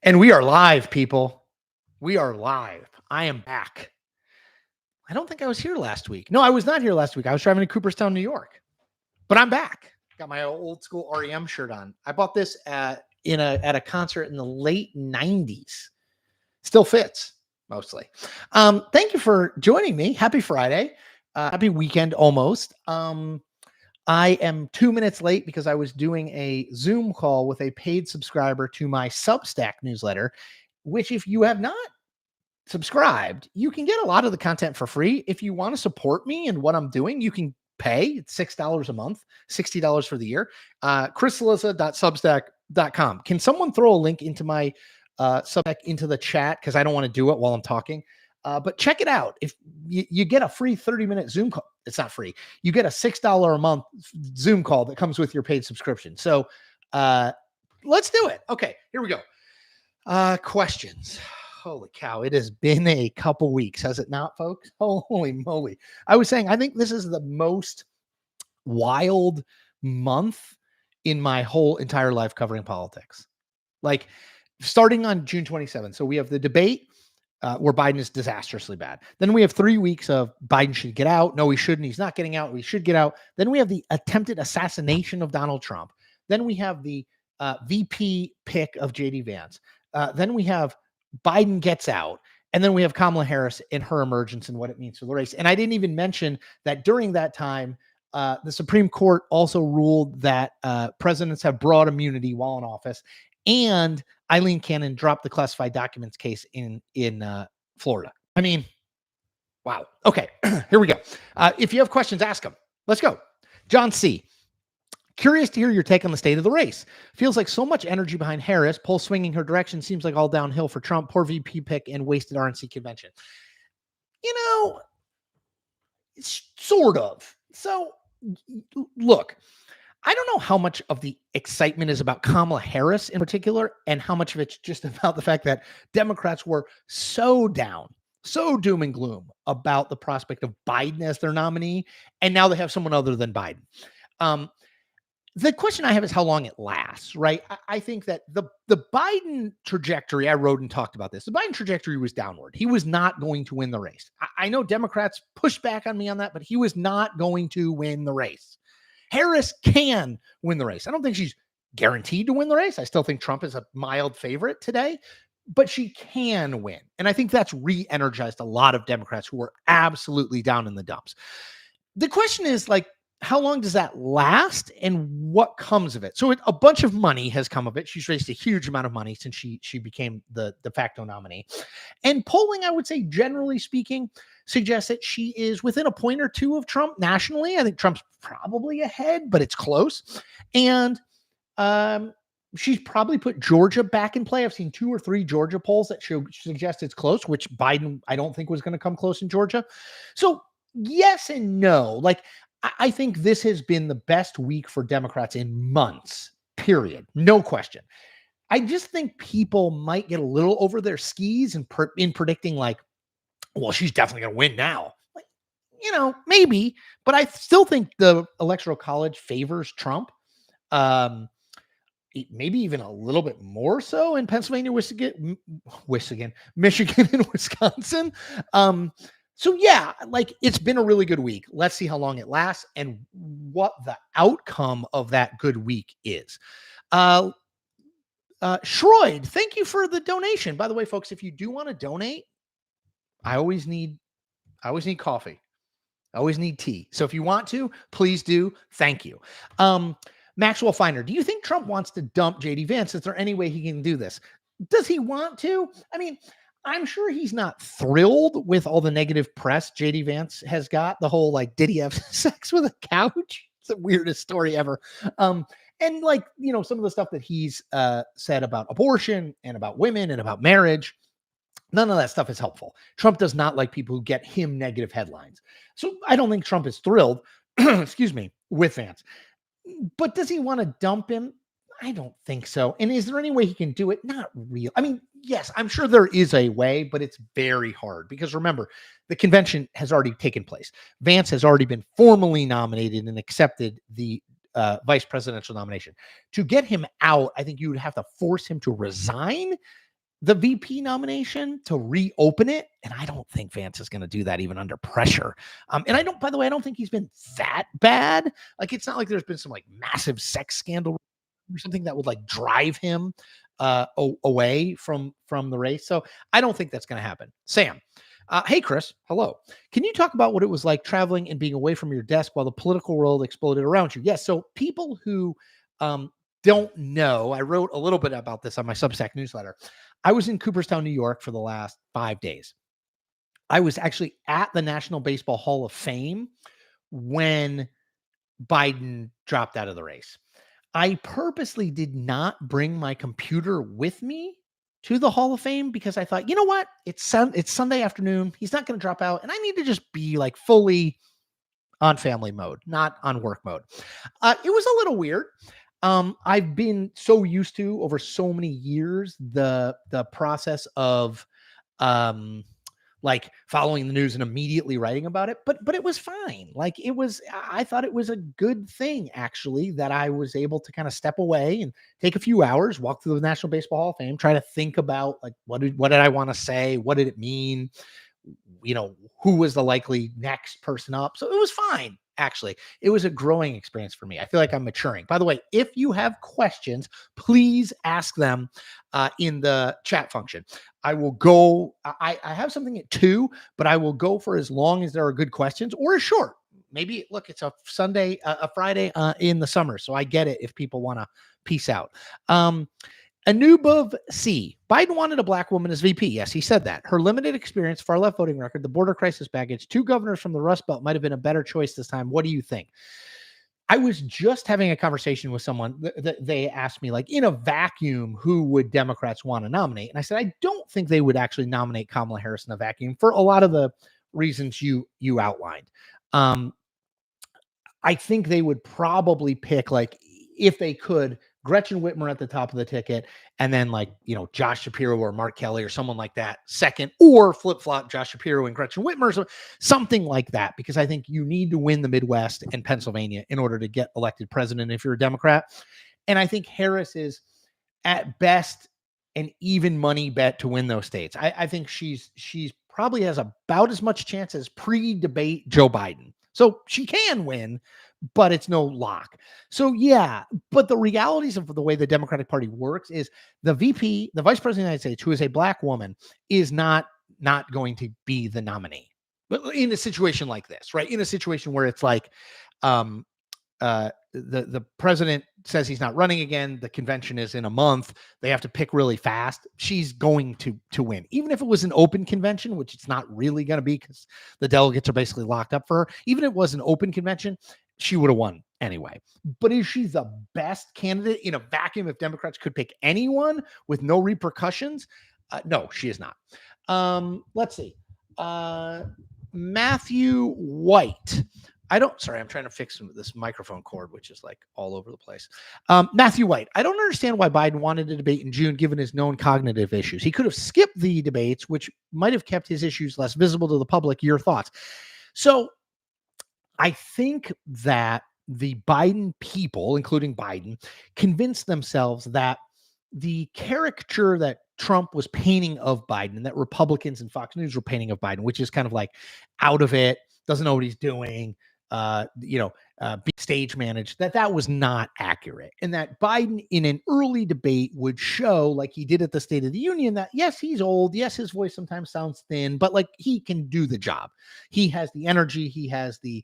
And we are live, people. We are live. I am back. I don't think I was here last week. No, I was not here last week. I was driving to Cooperstown, New York. But I'm back. Got my old school REM shirt on. I bought this at a concert in the late 90s. Still fits mostly. Thank you for joining me. Happy Friday. Happy weekend almost. I am 2 minutes late because I was doing a Zoom call with a paid subscriber to my Substack newsletter, which if you have not subscribed, you can get a lot of the content for free. If you want to support me and what I'm doing, you can pay. It's $6 a month, $60 for the year. chrisalissa.substack.com. Can someone throw a link into my Substack into the chat? Because I don't want to do it while I'm talking. But check it out. If you get a free 30-minute Zoom call, it's not free. You get a $6 a month Zoom call that comes with your paid subscription. So let's do it. Okay, here we go. Questions. Holy cow. It has been a couple weeks, has it not, folks? Holy moly. I was saying, I think this is the most wild month in my whole entire life covering politics. Like starting on June 27th. So we have the debate where Biden is disastrously bad. Then we have 3 weeks of Biden should get out. No, he shouldn't. He's not getting out. We should get out. Then we have the attempted assassination of Donald Trump. Then we have the VP pick of JD Vance. Then we have Biden gets out. And then we have Kamala Harris and her emergence and what it means for the race. And I didn't even mention that during that time, the Supreme Court also ruled that presidents have broad immunity while in office. And Eileen Cannon dropped the classified documents case in Florida. I mean, wow. Okay, here we go. If you have questions, ask them. Let's go. John C. Curious to hear your take on the state of the race. Feels like so much energy behind Harris. Poll swinging her direction seems like all downhill for Trump. Poor VP pick and wasted RNC convention. You know, it's sort of. So, look. I don't know how much of the excitement is about Kamala Harris in particular, and how much of it's just about the fact that Democrats were so down, so doom and gloom about the prospect of Biden as their nominee, and now they have someone other than Biden. The question I have is how long it lasts, right? I think that the Biden trajectory, I wrote and talked about this, the Biden trajectory was downward. He was not going to win the race. I know Democrats pushed back on me on that, but he was not going to win the race. Harris can win the race. I don't think she's guaranteed to win the race. I still think Trump is a mild favorite today, but she can win. And I think that's re-energized a lot of Democrats who were absolutely down in the dumps. The question is, like, how long does that last and what comes of it? So a bunch of money has come of it. She's raised a huge amount of money since she became the de facto nominee. And polling, I would say, generally speaking, suggests that she is within a point or two of Trump nationally. I think Trump's probably ahead, but it's close. And she's probably put Georgia back in play. I've seen 2 or 3 Georgia polls that suggest it's close, which Biden, I don't think was going to come close in Georgia. So yes and no. Like, I think this has been the best week for Democrats in months, period. No question. I just think people might get a little over their skis in predicting, like, well, she's definitely going to win now. Like, you know, maybe, but I still think the Electoral College favors Trump. Maybe even a little bit more so in Pennsylvania, Michigan, and Wisconsin. So yeah, like, it's been a really good week. Let's see how long it lasts and what the outcome of that good week is. Shroyd, thank you for the donation. By the way, folks, if you do want to donate, I always need coffee. I always need tea. So if you want to, please do. Thank you. Maxwell Finer, do you think Trump wants to dump JD Vance? Is there any way he can do this? Does he want to? I mean, I'm sure he's not thrilled with all the negative press JD Vance has got. The whole, like, did he have sex with a couch? It's the weirdest story ever. And, like, you know, some of the stuff that he's said about abortion and about women and about marriage, none of that stuff is helpful. Trump does not like people who get him negative headlines. So I don't think Trump is thrilled, excuse me, with Vance. But does he want to dump him? I don't think so. And is there any way he can do it? Not real. I mean, yes, I'm sure there is a way, but it's very hard because remember, the convention has already taken place. Vance has already been formally nominated and accepted the vice presidential nomination. To get him out, I think you would have to force him to resign. the VP nomination to reopen it. And I don't think Vance is going to do that even under pressure. And I don't, by the way, I don't think he's been that bad. Like, it's not like there's been some like massive sex scandal or something that would like drive him away from the race. So I don't think that's going to happen. Sam, hey, Chris, hello. Can you talk about what it was like traveling and being away from your desk while the political world exploded around you? Yes. So people who don't know, I wrote a little bit about this on my Substack newsletter. I was in Cooperstown, New York for the last 5 days. I was actually at the National Baseball Hall of Fame when Biden dropped out of the race. I purposely did not bring my computer with me to the Hall of Fame because I thought, you know what? It's Sunday afternoon. He's not going to drop out. And I need to just be like fully on family mode, not on work mode. It was a little weird. I've been so used to over so many years the process of like following the news and immediately writing about it, but it was fine. Like I thought it was a good thing actually that I was able to kind of step away and take a few hours, walk through the National Baseball Hall of Fame, try to think about like what did I want to say, what did it mean, who was the likely next person up. So it was fine. Actually, it was a growing experience for me. I feel like I'm maturing. By the way, if you have questions, please ask them in the chat function. I will go. I have something at 2, but I will go for as long as there are good questions or as short. Maybe look, it's a Sunday, a Friday in the summer, so I get it if people want to peace out. Anubov C. Biden wanted a black woman as VP. Yes, he said that. Her limited experience, far left voting record, the border crisis baggage, 2 governors from the Rust Belt might have been a better choice this time. What do you think? I was just having a conversation with someone. They asked me, like, in a vacuum, who would Democrats want to nominate? And I said, I don't think they would actually nominate Kamala Harris in a vacuum for a lot of the reasons you outlined. I think they would probably pick, like, if they could, Gretchen Whitmer at the top of the ticket, and then like, Josh Shapiro or Mark Kelly or someone like that second, or flip-flop Josh Shapiro and Gretchen Whitmer, so something like that, because I think you need to win the Midwest and Pennsylvania in order to get elected president if you're a Democrat. And I think Harris is at best an even money bet to win those states. I think she's probably has about as much chance as pre-debate Joe Biden. So she can win, but it's no lock. So yeah, but the realities of the way the Democratic Party works is the VP, the Vice President of the United States, who is a black woman, is not going to be the nominee. But in a situation like this, right? In a situation where it's like, the president says he's not running again. The convention is in a month. They have to pick really fast. She's going to win. Even if it was an open convention, which it's not really going to be because the delegates are basically locked up for her. Even if it was an open convention, she would have won anyway. But is she the best candidate in a vacuum if Democrats could pick anyone with no repercussions? No, she is not. Let's see. Matthew White. I'm trying to fix this microphone cord, which is like all over the place. Matthew White. I don't understand why Biden wanted to debate in June, given his known cognitive issues. He could have skipped the debates, which might have kept his issues less visible to the public. Your thoughts? So I think that the Biden people, including Biden, convinced themselves that the caricature that Trump was painting of Biden and that Republicans and Fox News were painting of Biden, which is kind of like out of it, doesn't know what he's doing, being stage managed, that was not accurate. And that Biden in an early debate would show, like he did at the State of the Union, that yes, he's old. Yes, his voice sometimes sounds thin, but like he can do the job. He has the energy. He has the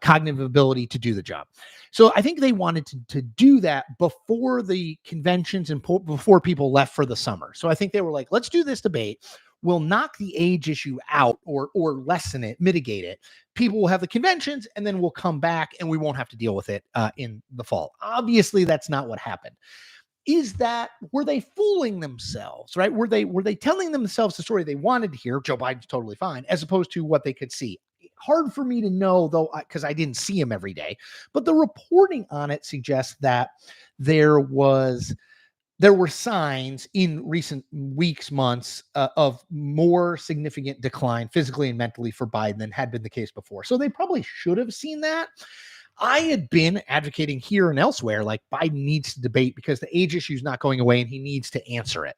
cognitive ability to do the job. So I think they wanted to do that before the conventions and before people left for the summer. So I think they were like, let's do this debate. We'll knock the age issue out or lessen it, mitigate it. People will have the conventions and then we'll come back and we won't have to deal with it in the fall. Obviously, that's not what happened. Were they fooling themselves, right? Were they telling themselves the story they wanted to hear? Joe Biden's totally fine, as opposed to what they could see. Hard for me to know, though, because I didn't see him every day. But the reporting on it suggests that there were signs in recent weeks, months of more significant decline physically and mentally for Biden than had been the case before. So they probably should have seen that. I had been advocating here and elsewhere, like Biden needs to debate because the age issue is not going away and he needs to answer it.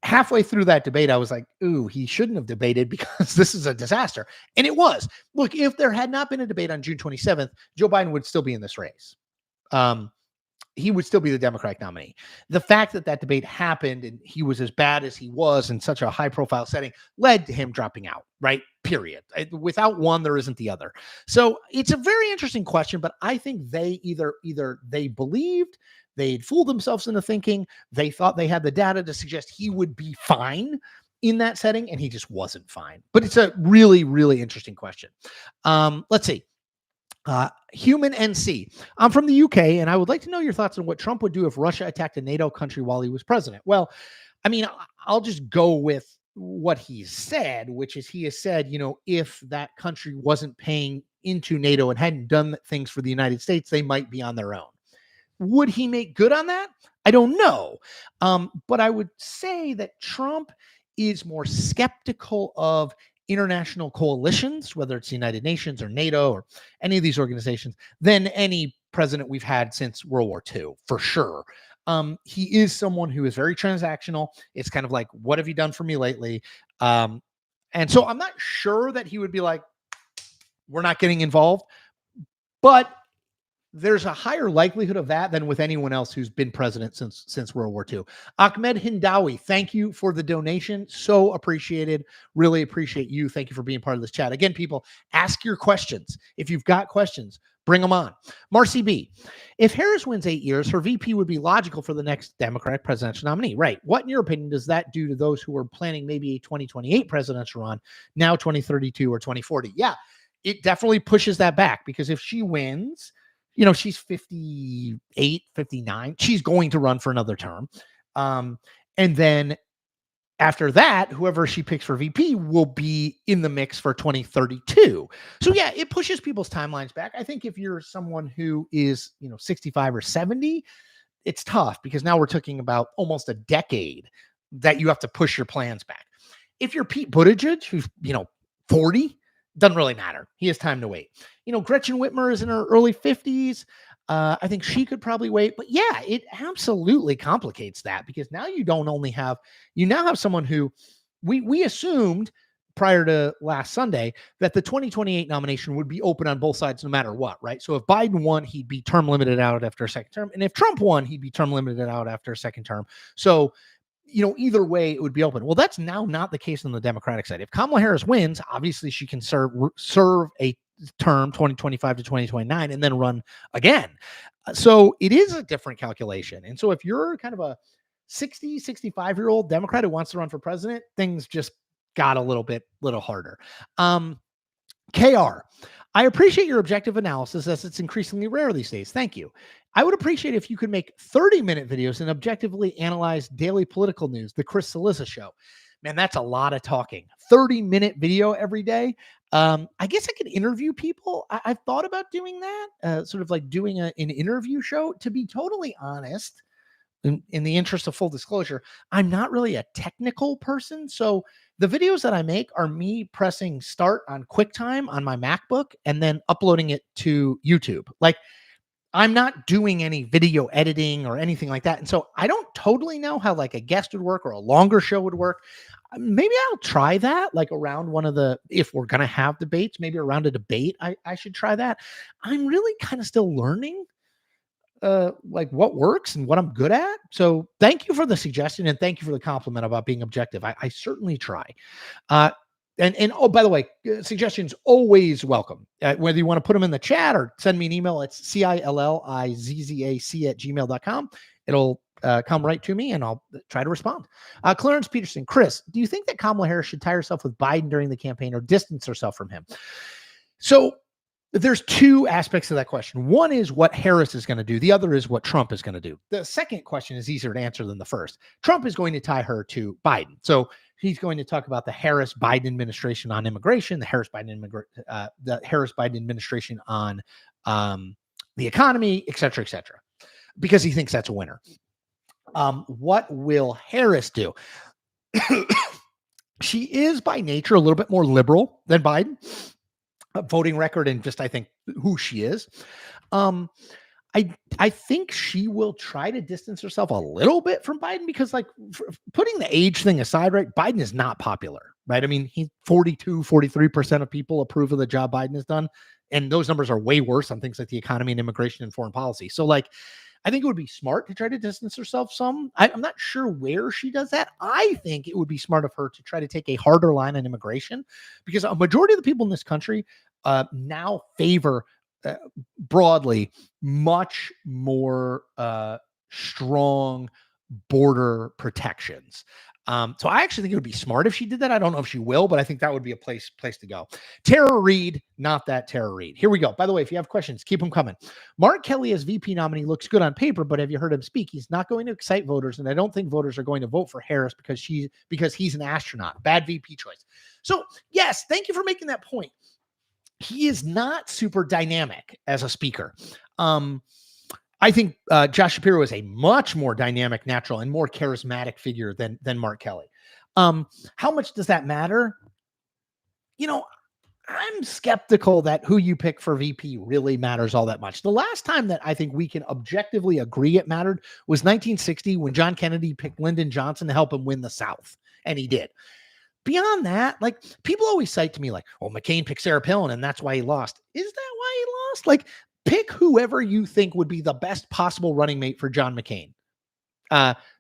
halfway through that debate, I was like, ooh, he shouldn't have debated because this is a disaster. And it was. Look, if there had not been a debate on June 27th, Joe Biden would still be in this race. He would still be the Democratic nominee. The fact that that debate happened and he was as bad as he was in such a high profile setting led to him dropping out, right? Period. Without one, there isn't the other. So it's a very interesting question, but I think they either they believed they'd fooled themselves into thinking they thought they had the data to suggest he would be fine in that setting, and he just wasn't fine. But it's a really, really interesting question. Let's see. Human NC. I'm from the UK, and I would like to know your thoughts on what Trump would do if Russia attacked a NATO country while he was president. Well, I mean, I'll just go with what he said, which is he has said, if that country wasn't paying into NATO and hadn't done things for the United States, they might be on their own. Would he make good on that? I don't know. But I would say that Trump is more skeptical of international coalitions, whether it's the United Nations or NATO or any of these organizations, than any president we've had since World War II, for sure. He is someone who is very transactional. It's kind of like, what have you done for me lately? And so I'm not sure that he would be like, we're not getting involved, but there's a higher likelihood of that than with anyone else who's been president since World War II. Ahmed Hindawi, thank you for the donation. So appreciated. Really appreciate you. Thank you for being part of this chat. Again, people, ask your questions. If you've got questions, bring them on. Marcy B, if Harris wins 8 years, her VP would be logical for the next Democratic presidential nominee. Right. What, in your opinion, does that do to those who are planning maybe a 2028 presidential run, now 2032 or 2040? Yeah, it definitely pushes that back, because if she wins, she's 58, 59. She's going to run for another term. And then after that, whoever she picks for VP will be in the mix for 2032. So yeah, it pushes people's timelines back. I think if you're someone who is, 65 or 70, it's tough, because now we're talking about almost a decade that you have to push your plans back. If you're Pete Buttigieg, who's, 40, doesn't really matter. He has time to wait. Gretchen Whitmer is in her early 50s. I think she could probably wait. But yeah, it absolutely complicates that, because now you now have someone who we assumed prior to last Sunday that the 2028 nomination would be open on both sides no matter what, right? So if Biden won, he'd be term limited out after a second term. And if Trump won, he'd be term limited out after a second term. So either way, it would be open. Well, that's now not the case on the Democratic side. If Kamala Harris wins, obviously she can serve a term 2025 to 2029 and then run again. So it is a different calculation. And so if you're kind of a 60, 65-year-old Democrat who wants to run for president, things just got a little harder. KR, I appreciate your objective analysis, as it's increasingly rare these days. Thank you. I would appreciate if you could make 30-minute videos and objectively analyze daily political news, the Chris Cillizza show. Man, that's a lot of talking. 30-minute video every day. I guess I could interview people. I've thought about doing that, sort of like doing an interview show. To be totally honest, in the interest of full disclosure, I'm not really a technical person. So the videos that I make are me pressing start on QuickTime on my MacBook and then uploading it to YouTube. Like, I'm not doing any video editing or anything like that. And so I don't totally know how like a guest would work or a longer show would work. Maybe I'll try that, like around if we're going to have debates, maybe around a debate, I should try that. I'm really kind of still learning like what works and what I'm good at. So thank you for the suggestion, and thank you for the compliment about being objective. I certainly try. And oh, by the way, suggestions always welcome. Whether you want to put them in the chat or send me an email, it's CILLIZZAC@gmail.com. It'll come right to me, and I'll try to respond. Clarence Peterson, Chris, do you think that Kamala Harris should tie herself with Biden during the campaign or distance herself from him? So there's two aspects of that question. One is what Harris is going to do. The other is what Trump is going to do. The second question is easier to answer than the first. Trump is going to tie her to Biden. So he's going to talk about the Harris-Biden administration on immigration, the Harris-Biden administration on the economy, et cetera, because he thinks that's a winner. What will Harris do? She is by nature a little bit more liberal than Biden. Voting record and just, I think, who she is. I think she will try to distance herself a little bit from Biden because, like, putting the age thing aside, right? Biden is not popular, right? I mean, he's 43% of people approve of the job Biden has done. And those numbers are way worse on things like the economy and immigration and foreign policy. So, like, I think it would be smart to try to distance herself some. I'm not sure where she does that. I think it would be smart of her to try to take a harder line on immigration because a majority of the people in this country now favor uh, broadly much more strong border protections. So I actually think it would be smart if she did that. I don't know if she will, but I think that would be a place to go. Tara Reid, not that Tara Reid. Here we go. By the way, if you have questions, keep them coming. Mark Kelly as VP nominee looks good on paper, but have you heard him speak? He's not going to excite voters, and I don't think voters are going to vote for Harris because he's an astronaut. Bad VP choice. So yes, thank you for making that point. He is not super dynamic as a speaker. I think Josh Shapiro is a much more dynamic, natural, and more charismatic figure than Mark Kelly. How much does that matter? You know, I'm skeptical that who you pick for VP really matters all that much. The last time that I think we can objectively agree it mattered was 1960 when John Kennedy picked Lyndon Johnson to help him win the South, and he did. Beyond that, like, people always cite to me like, "Oh, McCain picked Sarah Palin and that's why he lost." Is that why he lost? Like, pick whoever you think would be the best possible running mate for John McCain.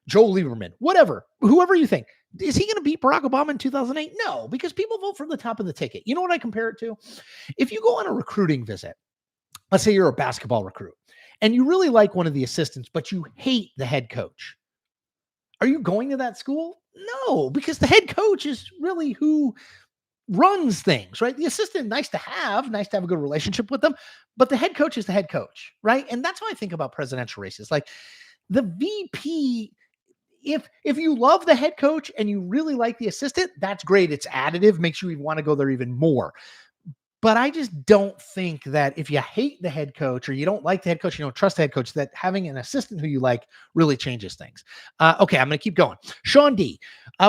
Joe Lieberman, whatever, whoever you think. Is he going to beat Barack Obama in 2008? No, because people vote from the top of the ticket. You know what I compare it to? If you go on a recruiting visit, let's say you're a basketball recruit and you really like one of the assistants, but you hate the head coach. Are you going to that school? No, because the head coach is really who runs things, right? The assistant, nice to have a good relationship with them, but the head coach is the head coach, right? And that's how I think about presidential races. Like, the VP, if you love the head coach and you really like the assistant, that's great. It's additive, makes you want to go there even more. But I just don't think that if you hate the head coach or you don't like the head coach, you don't trust the head coach, that having an assistant who you like really changes things. Okay, I'm going to keep going. Sean D.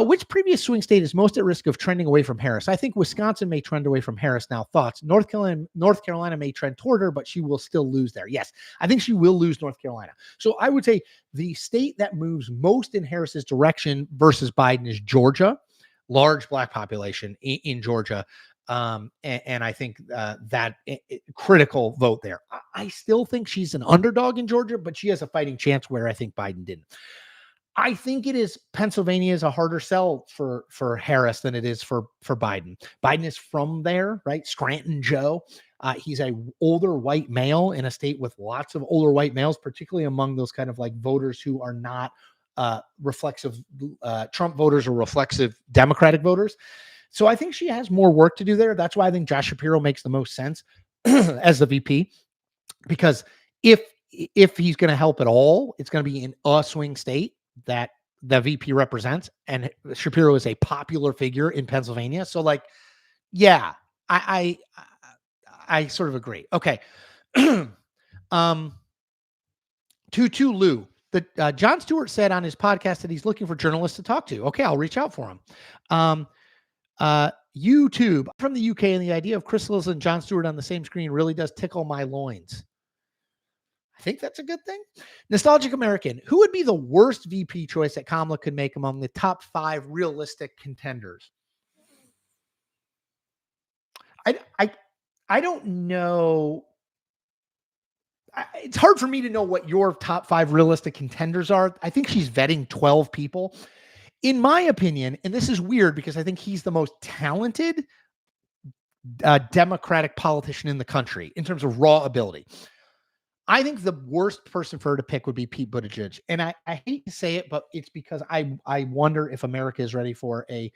Which previous swing state is most at risk of trending away from Harris? I think Wisconsin may trend away from Harris now. Thoughts? North Carolina may trend toward her, but she will still lose there. Yes, I think she will lose North Carolina. So I would say the state that moves most in Harris's direction versus Biden is Georgia. Large black population in Georgia. And I think that critical vote there. I still think she's an underdog in Georgia, but she has a fighting chance where I think Biden didn't. I think it is Pennsylvania is a harder sell for Harris than it is for Biden. Biden is from there, right? Scranton Joe. He's a older white male in a state with lots of older white males, particularly among those kind of like voters who are not reflexive Trump voters or reflexive Democratic voters. So I think she has more work to do there. That's why I think Josh Shapiro makes the most sense as the VP, because if he's going to help at all, it's going to be in a swing state that the VP represents, and Shapiro is a popular figure in Pennsylvania. So, like, yeah, I sort of agree. Okay, Tutu Lou. Jon Stewart said on his podcast that he's looking for journalists to talk to. Okay, I'll reach out for him. YouTube from the UK, and the idea of Chris Lillis and Jon Stewart on the same screen really does tickle my loins. I think that's a good thing. Nostalgic American, who would be the worst VP choice that Kamala could make among the top 5 realistic contenders? I don't know. It's hard for me to know what your top 5 realistic contenders are. I think she's vetting 12 people. In my opinion, and this is weird because I think he's the most talented Democratic politician in the country in terms of raw ability. I think the worst person for her to pick would be Pete Buttigieg. And I hate to say it, but it's because I wonder if America is ready for a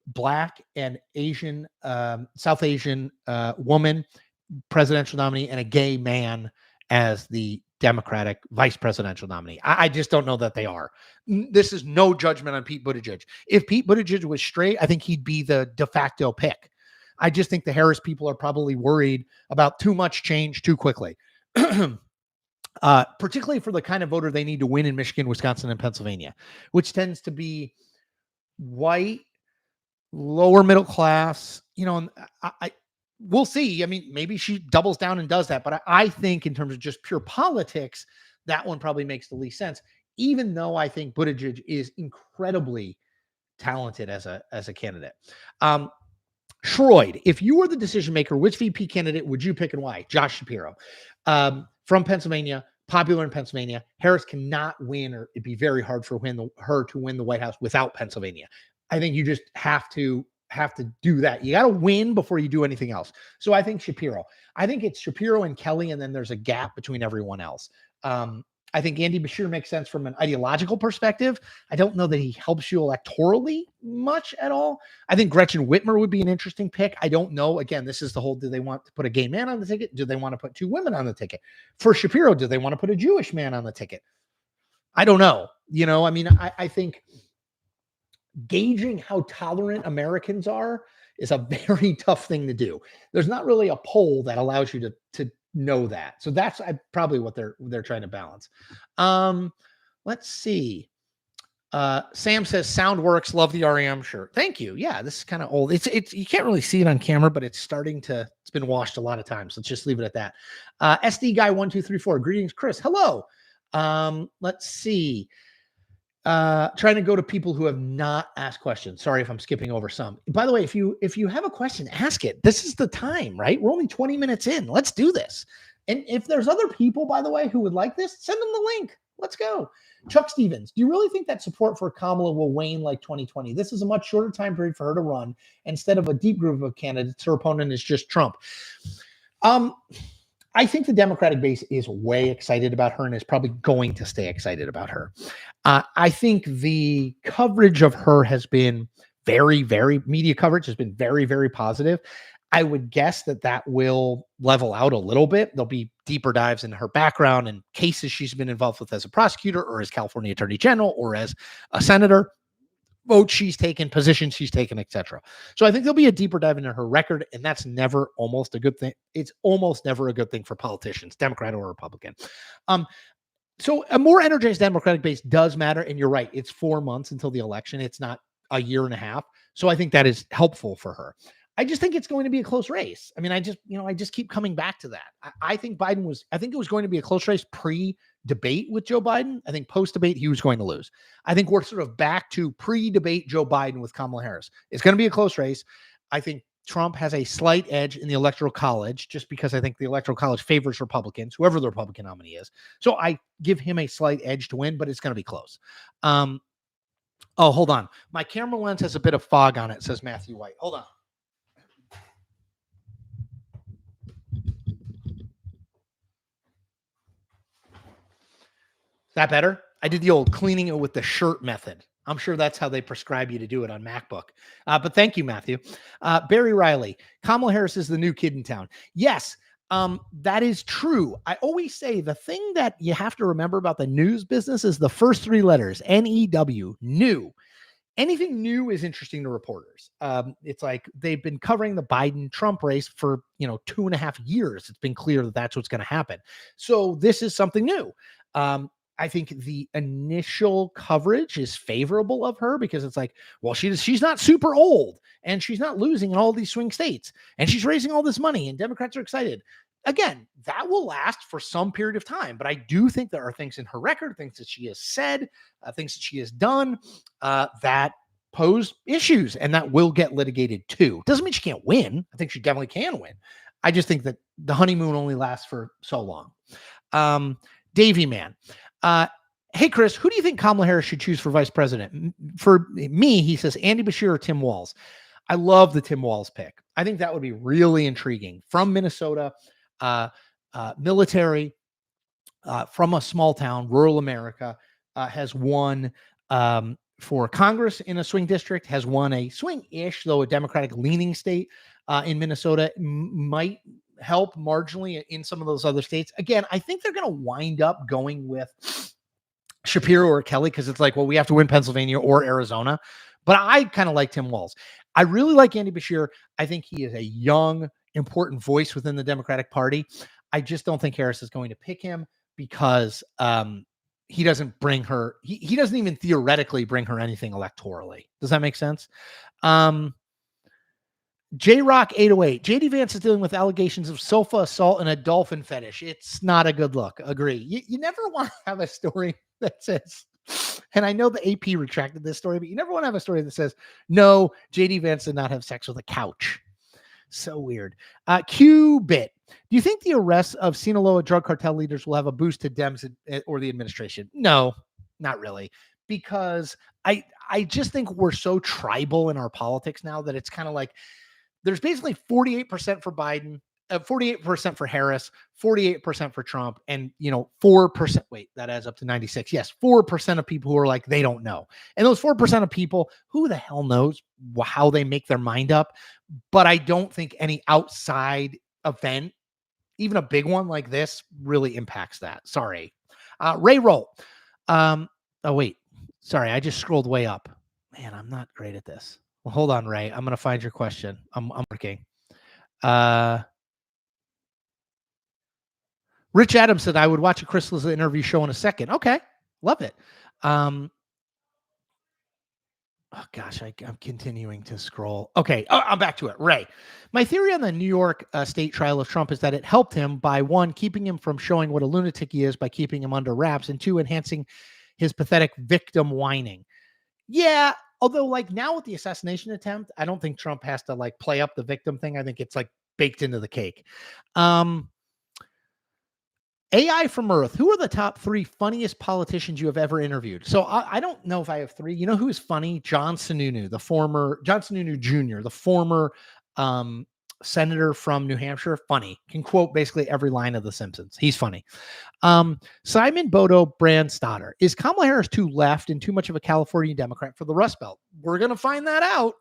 Black and Asian, South Asian woman presidential nominee and a gay man as the Democratic vice presidential nominee. I just don't know that they are. This is no judgment on Pete Buttigieg. If Pete Buttigieg was straight, I think he'd be the de facto pick. I just think the Harris people are probably worried about too much change too quickly, particularly for the kind of voter they need to win in Michigan, Wisconsin, and Pennsylvania, which tends to be white, lower middle class. You know, we'll see. I mean, maybe she doubles down and does that, but I think in terms of just pure politics, that one probably makes the least sense, even though I think Buttigieg is incredibly talented as a candidate. Schroyd, if you were the decision maker, which VP candidate would you pick and why? Josh Shapiro, from Pennsylvania, popular in Pennsylvania. Harris cannot win, or it'd be very hard for her to win the White House without Pennsylvania. I think you just have to do that. You got to win before you do anything else. So I think Shapiro. I think it's Shapiro and Kelly, and then there's a gap between everyone else. I think Andy Beshear makes sense from an ideological perspective. I don't know that he helps you electorally much at all. I think Gretchen Whitmer would be an interesting pick. I don't know. Again, this is the whole, do they want to put a gay man on the ticket? Do they want to put 2 women on the ticket? For Shapiro, do they want to put a Jewish man on the ticket? I don't know. I mean, I think gauging how tolerant Americans are is a very tough thing to do. There's not really a poll that allows you to know that. So that's probably what they're trying to balance. Let's see. Sam says sound works. Love the REM shirt. Thank you. Yeah, this is kind of old. It's you can't really see it on camera, but it's been washed a lot of times. Let's just leave it at that. SD guy 1234. Greetings, Chris. Hello. Let's see. Trying to go to people who have not asked questions. Sorry if I'm skipping over some. By the way, if you have a question, ask it. This is the time, right? We're only 20 minutes in. Let's do this. And if there's other people, by the way, who would like this, send them the link. Let's go. Chuck Stevens, do you really think that support for Kamala will wane like 2020? This is a much shorter time period for her to run. Instead of a deep group of candidates, her opponent is just Trump. I think the Democratic base is way excited about her and is probably going to stay excited about her. I think the coverage of her has been media coverage has been very, very positive. I would guess that will level out a little bit. There'll be deeper dives into her background and cases she's been involved with as a prosecutor or as California Attorney General or as a senator. Votes she's taken, positions she's taken, etc. So I think there'll be a deeper dive into her record, and that's never almost a good thing. It's almost never a good thing for politicians, Democrat or Republican. So a more energized Democratic base does matter, and you're right. It's 4 months until the election. It's not a year and a half. So I think that is helpful for her. I just think it's going to be a close race. I mean, I just keep coming back to that. I think it was going to be a close race pre-debate with Joe Biden. I think post-debate, he was going to lose. I think we're sort of back to pre-debate Joe Biden with Kamala Harris. It's going to be a close race. I think Trump has a slight edge in the Electoral College just because I think the Electoral College favors Republicans, whoever the Republican nominee is. So I give him a slight edge to win, but it's going to be close. Oh, hold on. My camera lens has a bit of fog on it, says Matthew White. Hold on. Is that better? I did the old cleaning it with the shirt method. I'm sure that's how they prescribe you to do it on MacBook. But thank you, Matthew. Barry Riley, Kamala Harris is the new kid in town. Yes, that is true. I always say the thing that you have to remember about the news business is the first 3 letters, N-E-W, new. Anything new is interesting to reporters. It's like they've been covering the Biden-Trump race for 2.5 years. It's been clear that that's what's going to happen. So this is something new. I think the initial coverage is favorable of her because it's like, well, she's not super old and she's not losing in all these swing states and she's raising all this money and Democrats are excited. Again, that will last for some period of time, but I do think there are things in her record, things that she has said, things that she has done that pose issues and that will get litigated too. Doesn't mean she can't win. I think she definitely can win. I just think that the honeymoon only lasts for so long. Davey Man. Hey, Chris, who do you think Kamala Harris should choose for vice president? For me, he says Andy Beshear or Tim Walz. I love the Tim Walz pick. I think that would be really intriguing. From Minnesota, military, from a small town, rural America, has won for Congress in a swing district, has won a swing-ish, though a Democratic-leaning state in Minnesota, might help marginally in some of those other states. Again, I think they're going to wind up going with Shapiro or Kelly because it's like, well, we have to win Pennsylvania or Arizona. But I kind of like Tim Walz. I really like Andy Beshear. I think he is a young, important voice within the Democratic Party. I just don't think Harris is going to pick him because he doesn't bring her, he doesn't even theoretically bring her anything electorally. Does that make sense? J-Rock 808. JD Vance is dealing with allegations of sofa assault and a dolphin fetish. It's not a good look. Agree. You never want to have a story that says, and I know the AP retracted this story, but you never want to have a story that says, no, JD Vance did not have sex with a couch. So weird. Q-Bit. Do you think the arrests of Sinaloa drug cartel leaders will have a boost to Dems or the administration? No, not really. Because I just think we're so tribal in our politics now that it's kind of like there's basically 48% for Biden, 48% for Harris, 48% for Trump, and 4%. Wait, that adds up to 96. Yes, 4% of people who are like they don't know, and those 4% of people, who the hell knows how they make their mind up? But I don't think any outside event, even a big one like this, really impacts that. Sorry, Ray Roll. Oh wait, sorry, I just scrolled way up. Man, I'm not great at this. Well, hold on, Ray. I'm going to find your question. I'm working. Rich Adams said, I would watch a Crystal's interview show in a second. Okay. Love it. Oh gosh, I'm continuing to scroll. Okay. Oh, I'm back to it. Ray. My theory on the New York state trial of Trump is that it helped him by, one, keeping him from showing what a lunatic he is by keeping him under wraps, and two, enhancing his pathetic victim whining. Yeah. Although, like, now with the assassination attempt, I don't think Trump has to like play up the victim thing. I think it's like baked into the cake. AI from Earth. Who are the top 3 funniest politicians you have ever interviewed? So I don't know if I have 3. You know who is funny? John Sununu Jr., the former senator from New Hampshire. Funny. Can quote basically every line of The Simpsons. He's funny. Simon Bodo Brandstatter. Is Kamala Harris too left and too much of a California Democrat for the Rust Belt? We're going to find that out.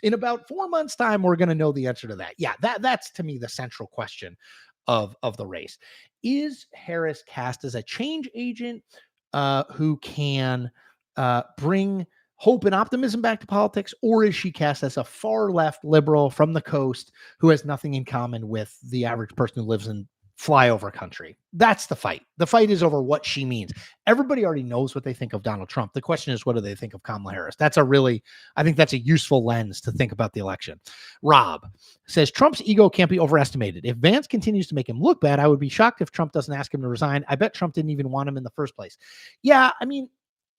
In about 4 months' time, we're going to know the answer to that. Yeah, that's to me the central question of the race. Is Harris cast as a change agent who can bring hope and optimism back to politics, or is she cast as a far left liberal from the coast who has nothing in common with the average person who lives in flyover country? That's the fight. The fight is over what she means. Everybody already knows what they think of Donald Trump. The question is, what do they think of Kamala Harris? I think that's a useful lens to think about the election. Rob says, Trump's ego can't be overestimated. If Vance continues to make him look bad, I would be shocked if Trump doesn't ask him to resign. I bet Trump didn't even want him in the first place. Yeah, I mean,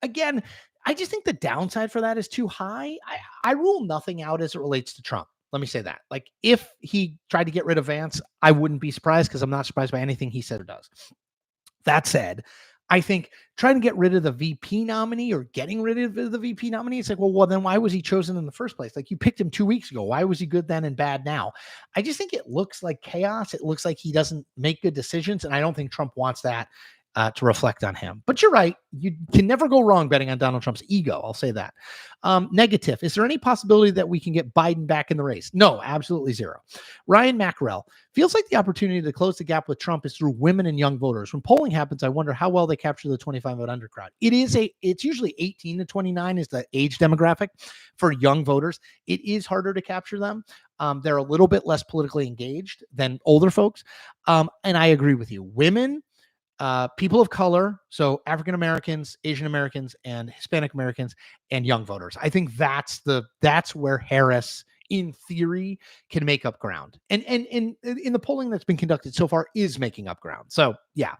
again, I just think the downside for that is too high. I rule nothing out as it relates to Trump. Let me say that. Like, if he tried to get rid of Vance, I wouldn't be surprised because I'm not surprised by anything he said or does. That said, I think trying to get rid of the VP nominee or getting rid of the VP nominee, it's like, well, then why was he chosen in the first place? Like, you picked him 2 weeks ago. Why was he good then and bad now? I just think it looks like chaos. It looks like he doesn't make good decisions. And I don't think Trump wants that to reflect on him. But you're right. You can never go wrong betting on Donald Trump's ego. I'll say that. Negative. Is there any possibility that we can get Biden back in the race? No, absolutely zero. Ryan Mackerel. Feels like the opportunity to close the gap with Trump is through women and young voters. When polling happens, I wonder how well they capture the 25 vote under crowd. It's usually 18 to 29 is the age demographic for young voters. It is harder to capture them. They're a little bit less politically engaged than older folks. And I agree with you. Women, people of color, so African Americans, Asian Americans, and Hispanic Americans, and young voters. I think that's where Harris, in theory, can make up ground. And in the polling that's been conducted so far is making up ground. So yeah.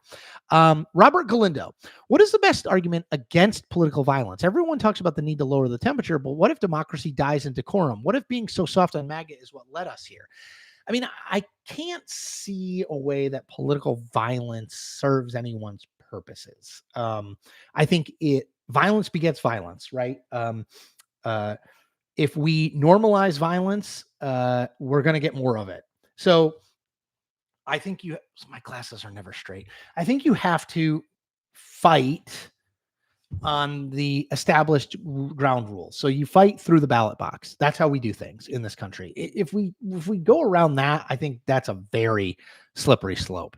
Robert Galindo, what is the best argument against political violence? Everyone talks about the need to lower the temperature, but what if democracy dies in decorum? What if being so soft on MAGA is what led us here? I mean, I can't see a way that political violence serves anyone's purposes. I think violence begets violence, right? If we normalize violence, we're going to get more of it. So I think my glasses are never straight. I think you have to fight on the established ground rules. So you fight through the ballot box. That's how we do things in this country. If we go around that, I think that's a very slippery slope.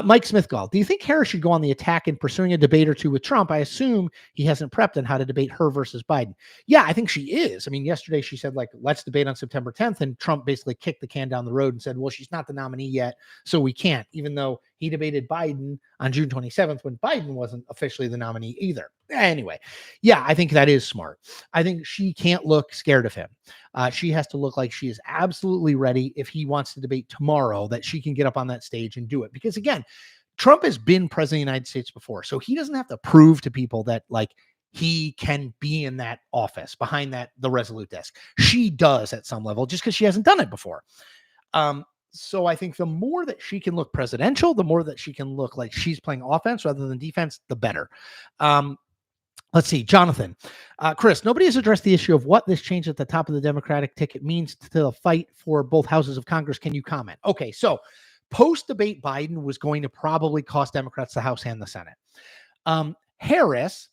Mike Smithgall, do you think Harris should go on the attack in pursuing a debate or two with Trump? I assume he hasn't prepped on how to debate her versus Biden. Yeah, I think she is. I mean, yesterday she said, like, let's debate on September 10th. And Trump basically kicked the can down the road and said, well, she's not the nominee yet, so we can't, even though he debated Biden on June 27th when Biden wasn't officially the nominee either. Anyway, yeah, I think that is smart. I think she can't look scared of him. She has to look like she is absolutely ready if he wants to debate tomorrow, that she can get up on that stage and do it. Because again, Trump has been president of the United States before, so he doesn't have to prove to people that like he can be in that office behind the Resolute desk. She does at some level just because she hasn't done it before. So I think the more that she can look presidential, the more that she can look like she's playing offense rather than defense, the better. Let's see, Jonathan. Chris, nobody has addressed the issue of what this change at the top of the Democratic ticket means to the fight for both houses of Congress. Can you comment? Okay, so post-debate Biden was going to probably cost Democrats the House and the Senate. Harris,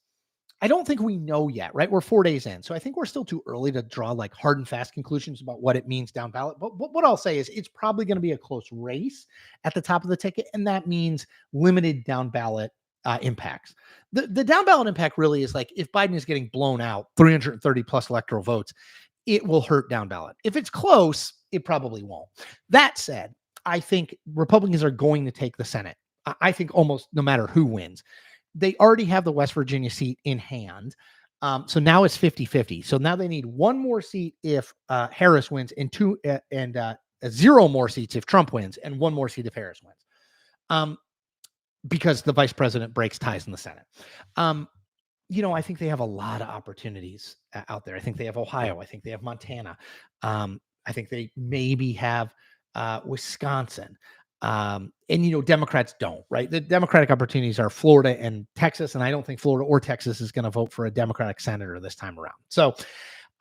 I don't think we know yet, right? We're 4 days in. So I think we're still too early to draw like hard and fast conclusions about what it means down ballot. But what I'll say is it's probably going to be a close race at the top of the ticket. And that means limited down ballot impacts. The down ballot impact really is like if Biden is getting blown out 330 plus electoral votes, it will hurt down ballot. If it's close, it probably won't. That said, I think Republicans are going to take the Senate. I think almost no matter who wins. They already have the West Virginia seat in hand. So now it's 50-50. So now they need one more seat if Harris wins and zero more seats if Trump wins and one more seat if Harris wins. Because the vice president breaks ties in the Senate. I think they have a lot of opportunities out there. I think they have Ohio. I think they have Montana. I think they maybe have Wisconsin. Democrats don't, right? The Democratic opportunities are Florida and Texas. And I don't think Florida or Texas is going to vote for a Democratic senator this time around. So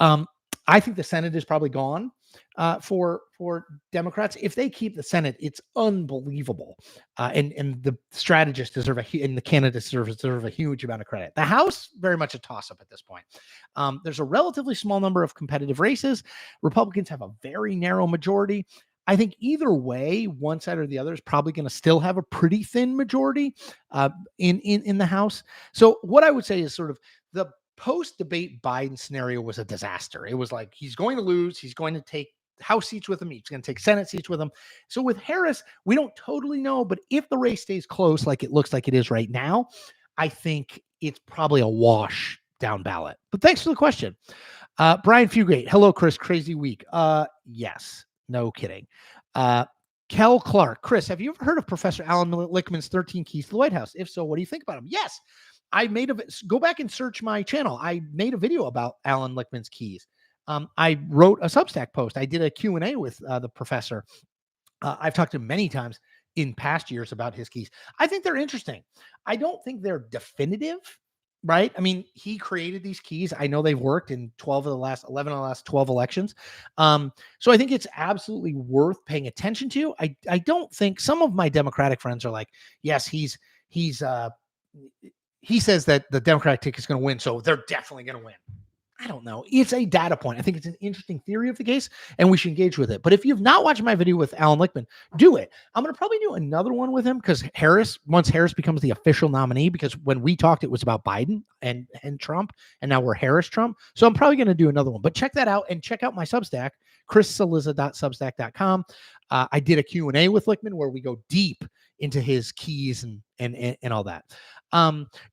I think the Senate is probably gone for Democrats. If they keep the Senate, it's unbelievable. And the strategists and the candidates deserve a huge amount of credit. The House, very much a toss-up at this point. There's a relatively small number of competitive races. Republicans have a very narrow majority. I think either way, one side or the other is probably going to still have a pretty thin majority in the House. So what I would say is sort of the post-debate Biden scenario was a disaster. It was like he's going to lose. He's going to take House seats with him. He's going to take Senate seats with him. So with Harris, we don't totally know. But if the race stays close like it looks like it is right now, I think it's probably a wash down ballot. But thanks for the question. Brian Fugate. Hello, Chris. Crazy week. Yes. No kidding. Kel Clark. Chris, have you ever heard of Professor Alan Lichtman's 13 Keys to the White House? If so, what do you think about him? Yes. Go back and search my channel. I made a video about Alan Lichtman's keys. I wrote a Substack post. I did a Q&A with the professor. I've talked to him many times in past years about his keys. I think they're interesting. I don't think they're definitive, right? I mean, he created these keys. I know they've worked in 11 of the last 12 elections. So I think it's absolutely worth paying attention to. I don't think some of my Democratic friends are like, yes, he says that the Democratic ticket is going to win, so they're definitely going to win. I don't know. It's a data point. I think it's an interesting theory of the case, and we should engage with it. But if you've not watched my video with Alan Lichtman, do it. I'm going to probably do another one with him because once Harris becomes the official nominee, because when we talked, it was about Biden and Trump, and now we're Harris-Trump. So I'm probably going to do another one. But check that out and check out my Substack, chrissaliza.substack.com. I did a Q&A with Lichtman where we go deep into his keys and all that.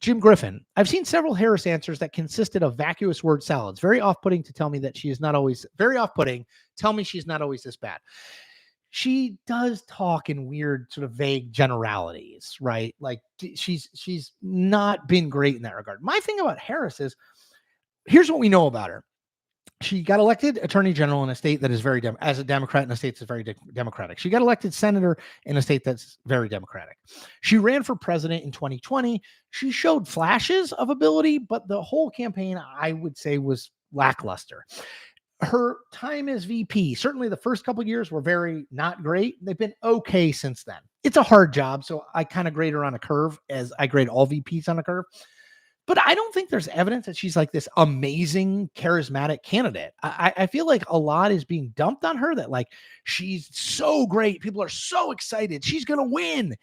Jim Griffin, I've seen several Harris answers that consisted of vacuous word salads. Very off-putting to tell me that she is not always very off-putting. Tell me she's not always this bad. She does talk in weird sort of vague generalities, right? Like she's not been great in that regard. My thing about Harris is here's what we know about her. She got elected attorney general in a state that is very, as a Democrat in a state that's very Democratic. She got elected senator in a state that's very Democratic. She ran for president in 2020. She showed flashes of ability, but the whole campaign, I would say, was lackluster. Her time as VP, certainly the first couple of years were very not great. They've been okay since then. It's a hard job, so I kind of grade her on a curve as I grade all VPs on a curve. But I don't think there's evidence that she's like this amazing, charismatic candidate. I feel like a lot is being dumped on her that like she's so great. People are so excited. She's going to win.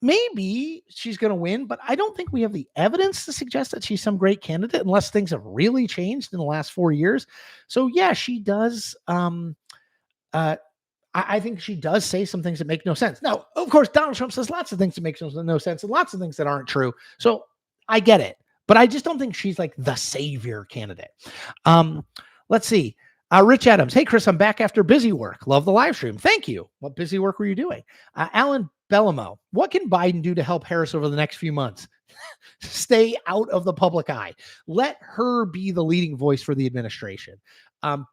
Maybe she's going to win, but I don't think we have the evidence to suggest that she's some great candidate unless things have really changed in the last 4 years. So yeah, she does. I think she does say some things that make no sense. Now, of course, Donald Trump says lots of things that make no sense and lots of things that aren't true. So I get it. But I just don't think she's like the savior candidate. Let's see. Rich Adams. Hey, Chris, I'm back after busy work. Love the live stream. Thank you. What busy work were you doing? Alan Bellamo. What can Biden do to help Harris over the next few months? Stay out of the public eye. Let her be the leading voice for the administration.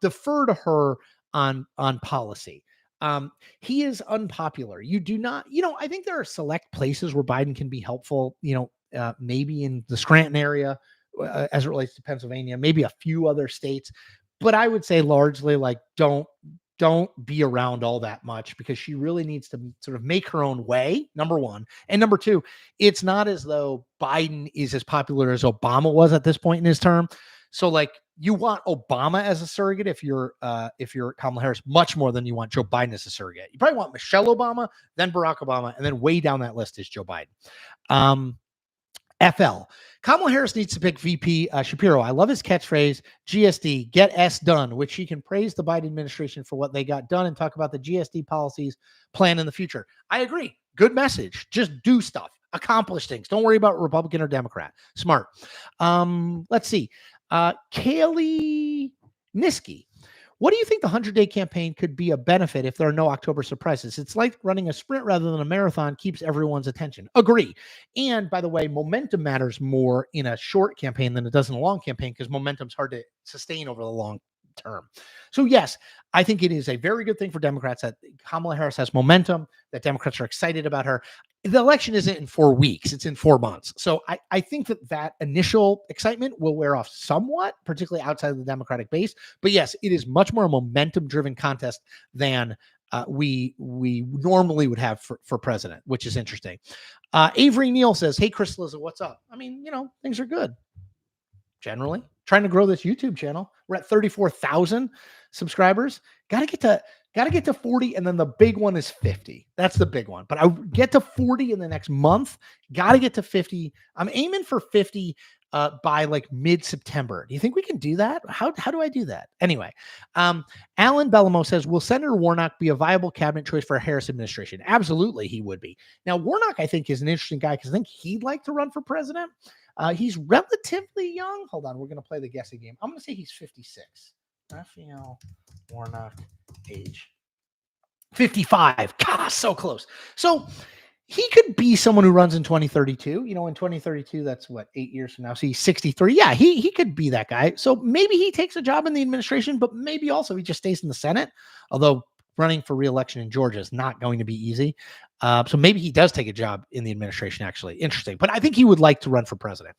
Defer to her on policy. He is unpopular. You do not, I think there are select places where Biden can be helpful, maybe in the Scranton area as it relates to Pennsylvania, maybe a few other states. But I would say largely like don't be around all that much because she really needs to sort of make her own way, number one. And number two, it's not as though Biden is as popular as Obama was at this point in his term. So like you want Obama as a surrogate if you're Kamala Harris much more than you want Joe Biden as a surrogate. You probably want Michelle Obama, then Barack Obama, and then way down that list is Joe Biden. FL. Kamala Harris needs to pick VP Shapiro. I love his catchphrase, GSD, get S done, which she can praise the Biden administration for what they got done and talk about the GSD policies plan in the future. I agree. Good message. Just do stuff. Accomplish things. Don't worry about Republican or Democrat. Smart. Let's see. Kaylee Niski. What do you think the 100-day campaign could be a benefit if there are no October surprises? It's like running a sprint rather than a marathon keeps everyone's attention. Agree. And by the way, momentum matters more in a short campaign than it does in a long campaign because momentum's hard to sustain over the long term. So yes, I think it is a very good thing for Democrats that Kamala Harris has momentum, that Democrats are excited about her. The election isn't in 4 weeks, it's in 4 months. So I think that initial excitement will wear off somewhat, particularly outside of the Democratic base. But yes, it is much more a momentum-driven contest than we normally would have for president, which is interesting. Avery Neal says, hey, Chris Liza, what's up? I mean, things are good. Generally, trying to grow this YouTube channel. We're at 34,000 subscribers. Got to get to 40, and then the big one is 50. That's the big one. But I get to 40 in the next month. Got to get to 50. I'm aiming for 50 by like mid-September. Do you think we can do that? How do I do that? Anyway, Alan Bellamo says, will Senator Warnock be a viable cabinet choice for a Harris administration? Absolutely, he would be. Now, Warnock, I think, is an interesting guy because I think he'd like to run for president. He's relatively young. Hold on. We're going to play the guessing game. I'm going to say he's 56. Raphael Warnock, age 55. God, so close. So he could be someone who runs in 2032. In 2032, that's what, 8 years from now. So he's 63. Yeah, he could be that guy. So maybe he takes a job in the administration, but maybe also he just stays in the Senate. Although running for re-election in Georgia is not going to be easy. So maybe he does take a job in the administration, actually. Interesting. But I think he would like to run for president.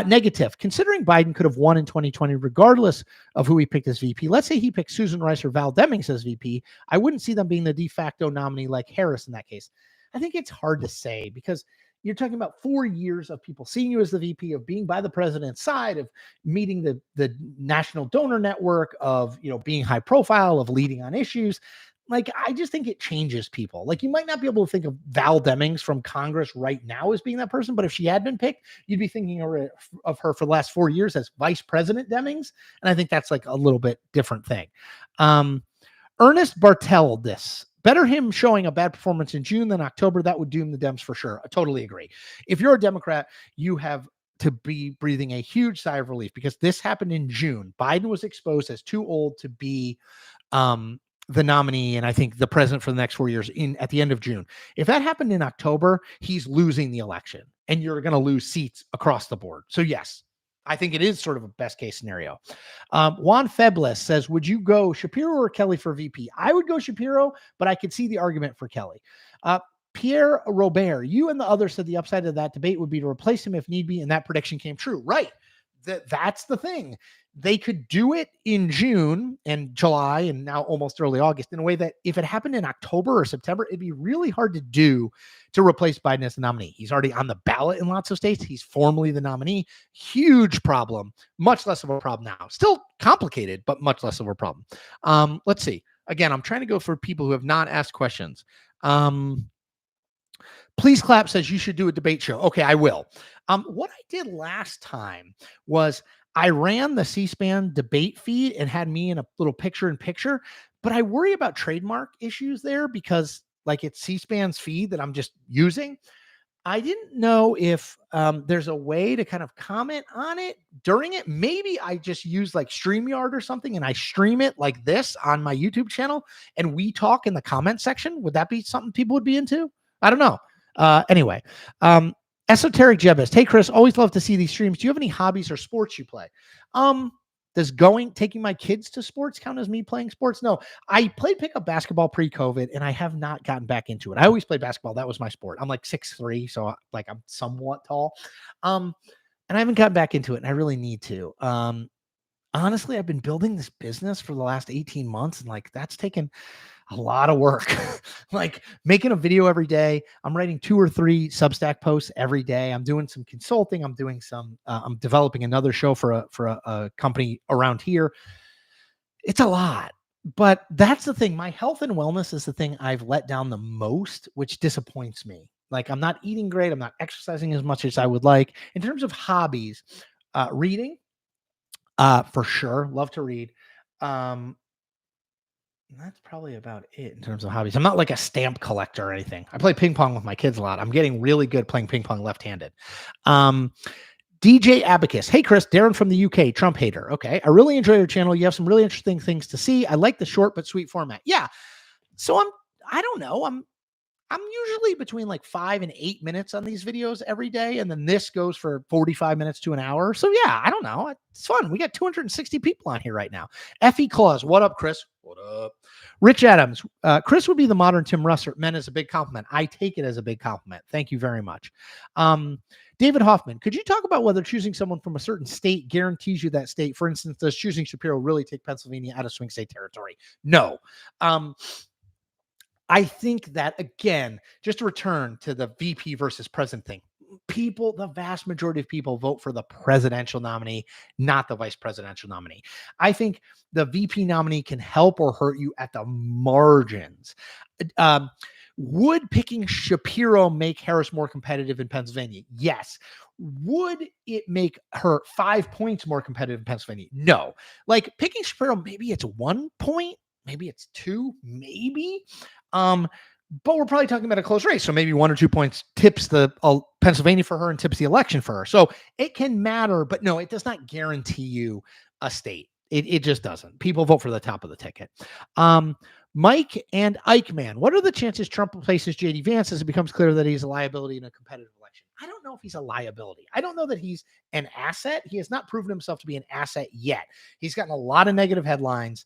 Negative. Considering Biden could have won in 2020, regardless of who he picked as VP, let's say he picked Susan Rice or Val Demings as VP, I wouldn't see them being the de facto nominee like Harris in that case. I think it's hard to say because you're talking about 4 years of people seeing you as the VP, of being by the president's side, of meeting the national donor network, of being high profile, of leading on issues. Like, I just think it changes people. Like, you might not be able to think of Val Demings from Congress right now as being that person, but if she had been picked, you'd be thinking of her for the last 4 years as Vice President Demings. And I think that's like a little bit different thing. Ernest Bartel, better him showing a bad performance in June than October. That would doom the Dems for sure. I totally agree. If you're a Democrat, you have to be breathing a huge sigh of relief because this happened in June. Biden was exposed as too old to be the nominee and I think the president for the next 4 years at the end of June. If that happened in October, he's losing the election and you're going to lose seats across the board. So yes, I think it is sort of a best case scenario. Juan Febles says, would you go Shapiro or Kelly for VP? I would go Shapiro, but I could see the argument for Kelly. Pierre Robert, you and the others said the upside of that debate would be to replace him if need be, and that prediction came true. Right. That's the thing. They could do it in June and July and now almost early August in a way that if it happened in October or September, it'd be really hard to do to replace Biden as the nominee. He's already on the ballot in lots of states. He's formally the nominee. Huge problem. Much less of a problem now. Still complicated, but much less of a problem. Let's see. Again, I'm trying to go for people who have not asked questions. Please Clap says you should do a debate show. Okay, I will. What I did last time was I ran the C-SPAN debate feed and had me in a little picture-in-picture, but I worry about trademark issues there because like it's C-SPAN's feed that I'm just using. I didn't know if there's a way to kind of comment on it during it. Maybe I just use like StreamYard or something and I stream it like this on my YouTube channel and we talk in the comment section. Would that be something people would be into? I don't know. Anyway, Esoteric Jebist. Hey, Chris, always love to see these streams. Do you have any hobbies or sports you play? Does taking my kids to sports count as me playing sports? No, I played pickup basketball pre-COVID and I have not gotten back into it. I always played basketball. That was my sport. I'm like 6'3", so like I'm somewhat tall. And I haven't gotten back into it and I really need to. Honestly, I've been building this business for the last 18 months and like that's taken a lot of work. Like making a video every day. I'm writing 2 or 3 Substack posts every day. I'm doing some consulting. I'm doing some, I'm developing another show for a company around here. It's a lot, but that's the thing. My health and wellness is the thing I've let down the most, which disappoints me. Like I'm not eating great. I'm not exercising as much as I would like. In terms of hobbies, reading, for sure. Love to read. That's probably about it in terms of hobbies. I'm not like a stamp collector or anything. I play ping pong with my kids a lot. I'm getting really good playing ping pong left-handed. DJ Abacus. Hey, Chris, Darren from the UK, Trump hater. Okay. I really enjoy your channel. You have some really interesting things to see. I like the short but sweet format. Yeah. So I don't know. I'm usually between like 5 and 8 minutes on these videos every day. And then this goes for 45 minutes to an hour. So yeah, I don't know. It's fun. We got 260 people on here right now. Effie Claus. What up, Chris? What up? Rich Adams. Chris would be the modern Tim Russert. Men is a big compliment. I take it as a big compliment. Thank you very much. David Hoffman. Could you talk about whether choosing someone from a certain state guarantees you that state? For instance, does choosing Shapiro really take Pennsylvania out of swing state territory? No. I think that, again, just to return to the VP versus president thing, the vast majority of people vote for the presidential nominee, not the vice presidential nominee. I think the VP nominee can help or hurt you at the margins. Would picking Shapiro make Harris more competitive in Pennsylvania? Yes. Would it make her 5 points more competitive in Pennsylvania? No. Like picking Shapiro, maybe it's 1 point, maybe it's 2, maybe. But we're probably talking about a close race. So maybe 1 or 2 points tips the Pennsylvania for her and tips the election for her. So it can matter, but no, it does not guarantee you a state. It just doesn't. People vote for the top of the ticket. Mike and Ike Man, what are the chances Trump replaces JD Vance as it becomes clear that he's a liability in a competitive election? I don't know if he's a liability. I don't know that he's an asset. He has not proven himself to be an asset yet. He's gotten a lot of negative headlines.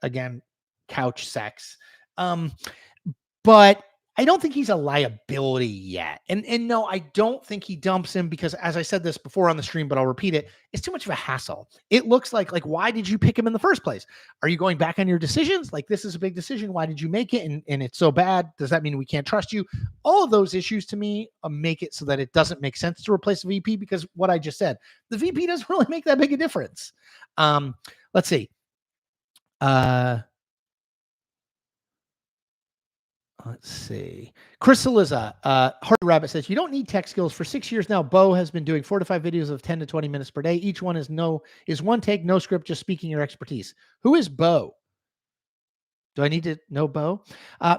Again, couch sex. But I don't think he's a liability yet. And no, I don't think he dumps him because, as I said this before on the stream, but I'll repeat it, it's too much of a hassle. It looks like why did you pick him in the first place? Are you going back on your decisions? Like, this is a big decision. Why did you make it? And it's so bad. Does that mean we can't trust you? All of those issues to me make it so that it doesn't make sense to replace the VP because what I just said, the VP doesn't really make that big a difference. Let's see. Let's see. Chris Saliza, Hardy Rabbit says, you don't need tech skills. For 6 years now, Bo has been doing 4 to 5 videos of 10 to 20 minutes per day. Each one is one take, no script, just speaking your expertise. Who is Bo? Do I need to know Bo?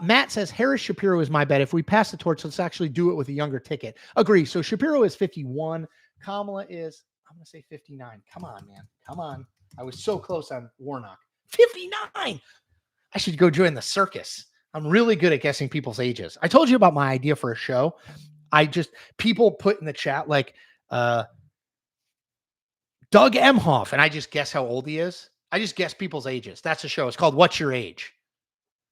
Matt says, Harris Shapiro is my bet. If we pass the torch, let's actually do it with a younger ticket. Agree. So Shapiro is 51. Kamala is, I'm going to say 59. Come on, man. Come on. I was so close on Warnock. 59. I should go join the circus. I'm really good at guessing people's ages. I told you about my idea for a show. People put in the chat like Doug Emhoff, and I just guess how old he is. I just guess people's ages. That's a show. It's called What's Your Age?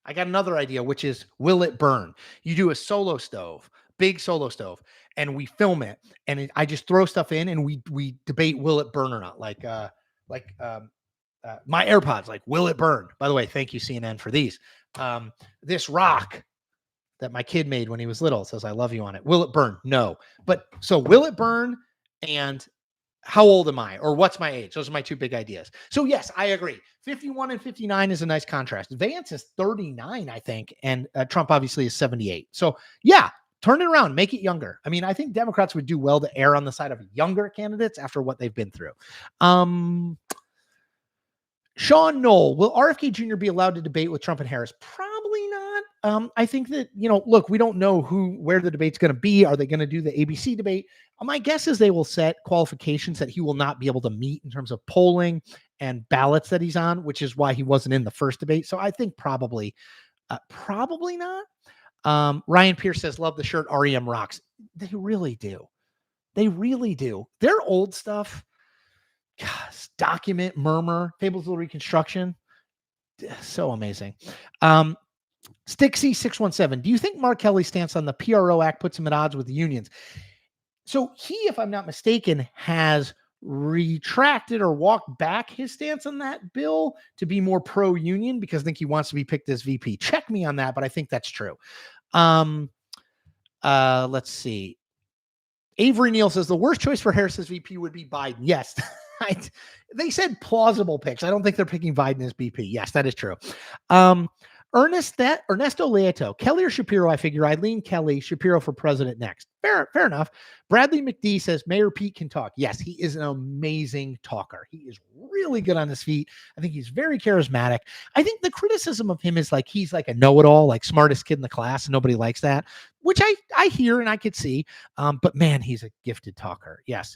I got another idea, which is Will It Burn? You do a solo stove, big solo stove, and we film it, and I just throw stuff in, and we debate will it burn or not. Like my AirPods, like will it burn? By the way, thank you CNN for these. This rock that my kid made when he was little says, I love you on it. Will it burn? No. But so will it burn? And how old am I? Or what's my age? Those are my 2 big ideas. So yes, I agree. 51 and 59 is a nice contrast. Vance is 39, I think. And Trump obviously is 78. So yeah, turn it around, make it younger. I mean, I think Democrats would do well to err on the side of younger candidates after what they've been through. Sean Knoll, will RFK Jr. be allowed to debate with Trump and Harris? Probably not. I think that, look, we don't know where the debate's going to be. Are they going to do the ABC debate? My guess is they will set qualifications that he will not be able to meet in terms of polling and ballots that he's on, which is why he wasn't in the first debate. So I think probably not. Ryan Pierce says, love the shirt. REM rocks. They really do. They really do. Their old stuff, gosh, Document, Murmur, Fables of the Reconstruction, so amazing. Stixy617, do you think Mark Kelly's stance on the PRO Act puts him at odds with the unions? So he, if I'm not mistaken, has retracted or walked back his stance on that bill to be more pro-union because I think he wants to be picked as VP. Check me on that, but I think that's true. Let's see. Avery Neal says the worst choice for Harris as VP would be Biden. Yes. They said plausible picks. I don't think they're picking Biden as VP. Yes, that is true. Ernesto Leato, Kelly or Shapiro? I figure I'd lean Kelly, Shapiro for president next. Fair enough. Bradley McD says Mayor Pete can talk. Yes, he is an amazing talker. He is really good on his feet. I think he's very charismatic. I think the criticism of him is like he's like a know-it-all, like smartest kid in the class, and nobody likes that, which I hear and I could see. But man, he's a gifted talker. Yes.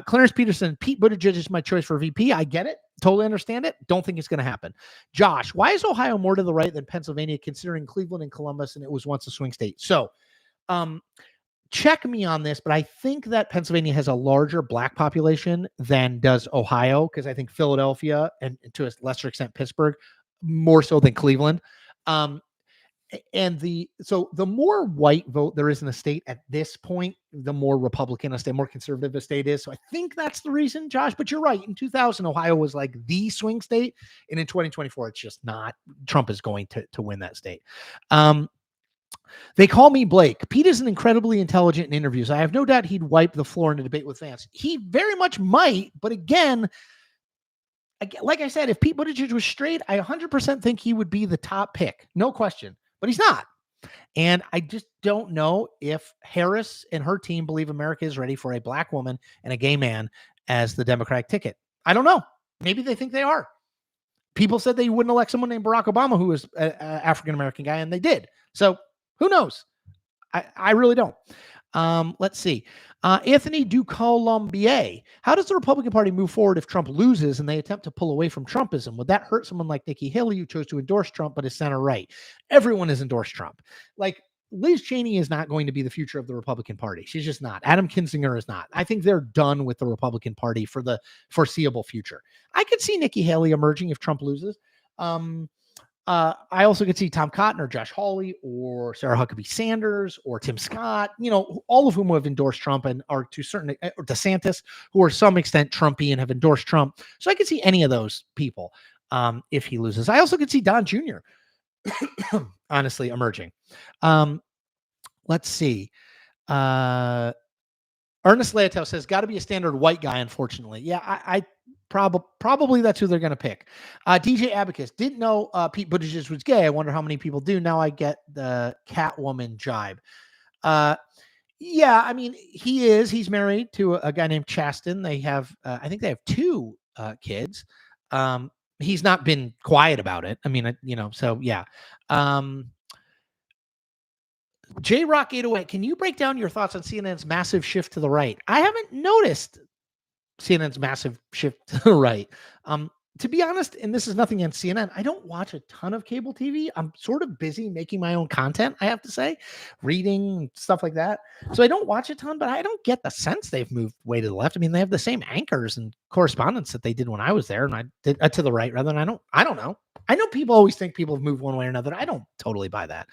Clarence Peterson, Pete Buttigieg is my choice for VP. I get it. Totally understand it. Don't think it's going to happen. Josh, why is Ohio more to the right than Pennsylvania, considering Cleveland and Columbus, and it was once a swing state? So check me on this, but I think that Pennsylvania has a larger black population than does Ohio, because I think Philadelphia and to a lesser extent Pittsburgh, more so than Cleveland. So the more white vote there is in a state at this point, the more Republican a state, more conservative a state is. So I think that's the reason, Josh, but you're right. In 2000, Ohio was like the swing state. And in 2024, it's just not. Trump is going to win that state. They call me Blake. Pete is an incredibly intelligent in interviews. I have no doubt he'd wipe the floor in a debate with Vance. He very much might, but again, like I said, if Pete Buttigieg was straight, I 100% think he would be the top pick. No question. But he's not. And I just don't know if Harris and her team believe America is ready for a black woman and a gay man as the Democratic ticket. I don't know. Maybe they think they are. People said they wouldn't elect someone named Barack Obama who was an African-American guy, and they did. So who knows? I really don't. Let's see. Anthony Ducolombier. How does the Republican Party move forward if Trump loses and they attempt to pull away from Trumpism? Would that hurt someone like Nikki Haley, who chose to endorse Trump but is center right? Everyone has endorsed Trump. Like Liz Cheney is not going to be the future of the Republican Party. She's just not. Adam Kinzinger is not. I think they're done with the Republican Party for the foreseeable future. I could see Nikki Haley emerging if Trump loses. I also could see Tom Cotton or Josh Hawley or Sarah Huckabee Sanders or Tim Scott, all of whom have endorsed Trump and are to certain, or DeSantis, who are some extent Trumpy and have endorsed Trump. So I could see any of those people if he loses. I also could see Don Jr. honestly emerging. Let's see. Ernest Leotel says, got to be a standard white guy, unfortunately. Yeah, I probably that's who they're going to pick. DJ Abacus, didn't know Pete Buttigieg was gay. I wonder how many people do. Now I get the Catwoman jibe. Yeah, I mean, he is. He's married to a guy named Chasten. They have, I think they have 2 kids. He's not been quiet about it. I mean, so yeah. J-Rock 808, can you break down your thoughts on CNN's massive shift to the right? I haven't noticed CNN's massive shift to the right. To be honest, and this is nothing against CNN, I don't watch a ton of cable TV. I'm sort of busy making my own content, I have to say, reading, stuff like that. So I don't watch a ton, but I don't get the sense they've moved way to the left. I mean, they have the same anchors and correspondents that they did when I was there, and I did to the right rather than I don't know. I know people always think people have moved one way or another. I don't totally buy that.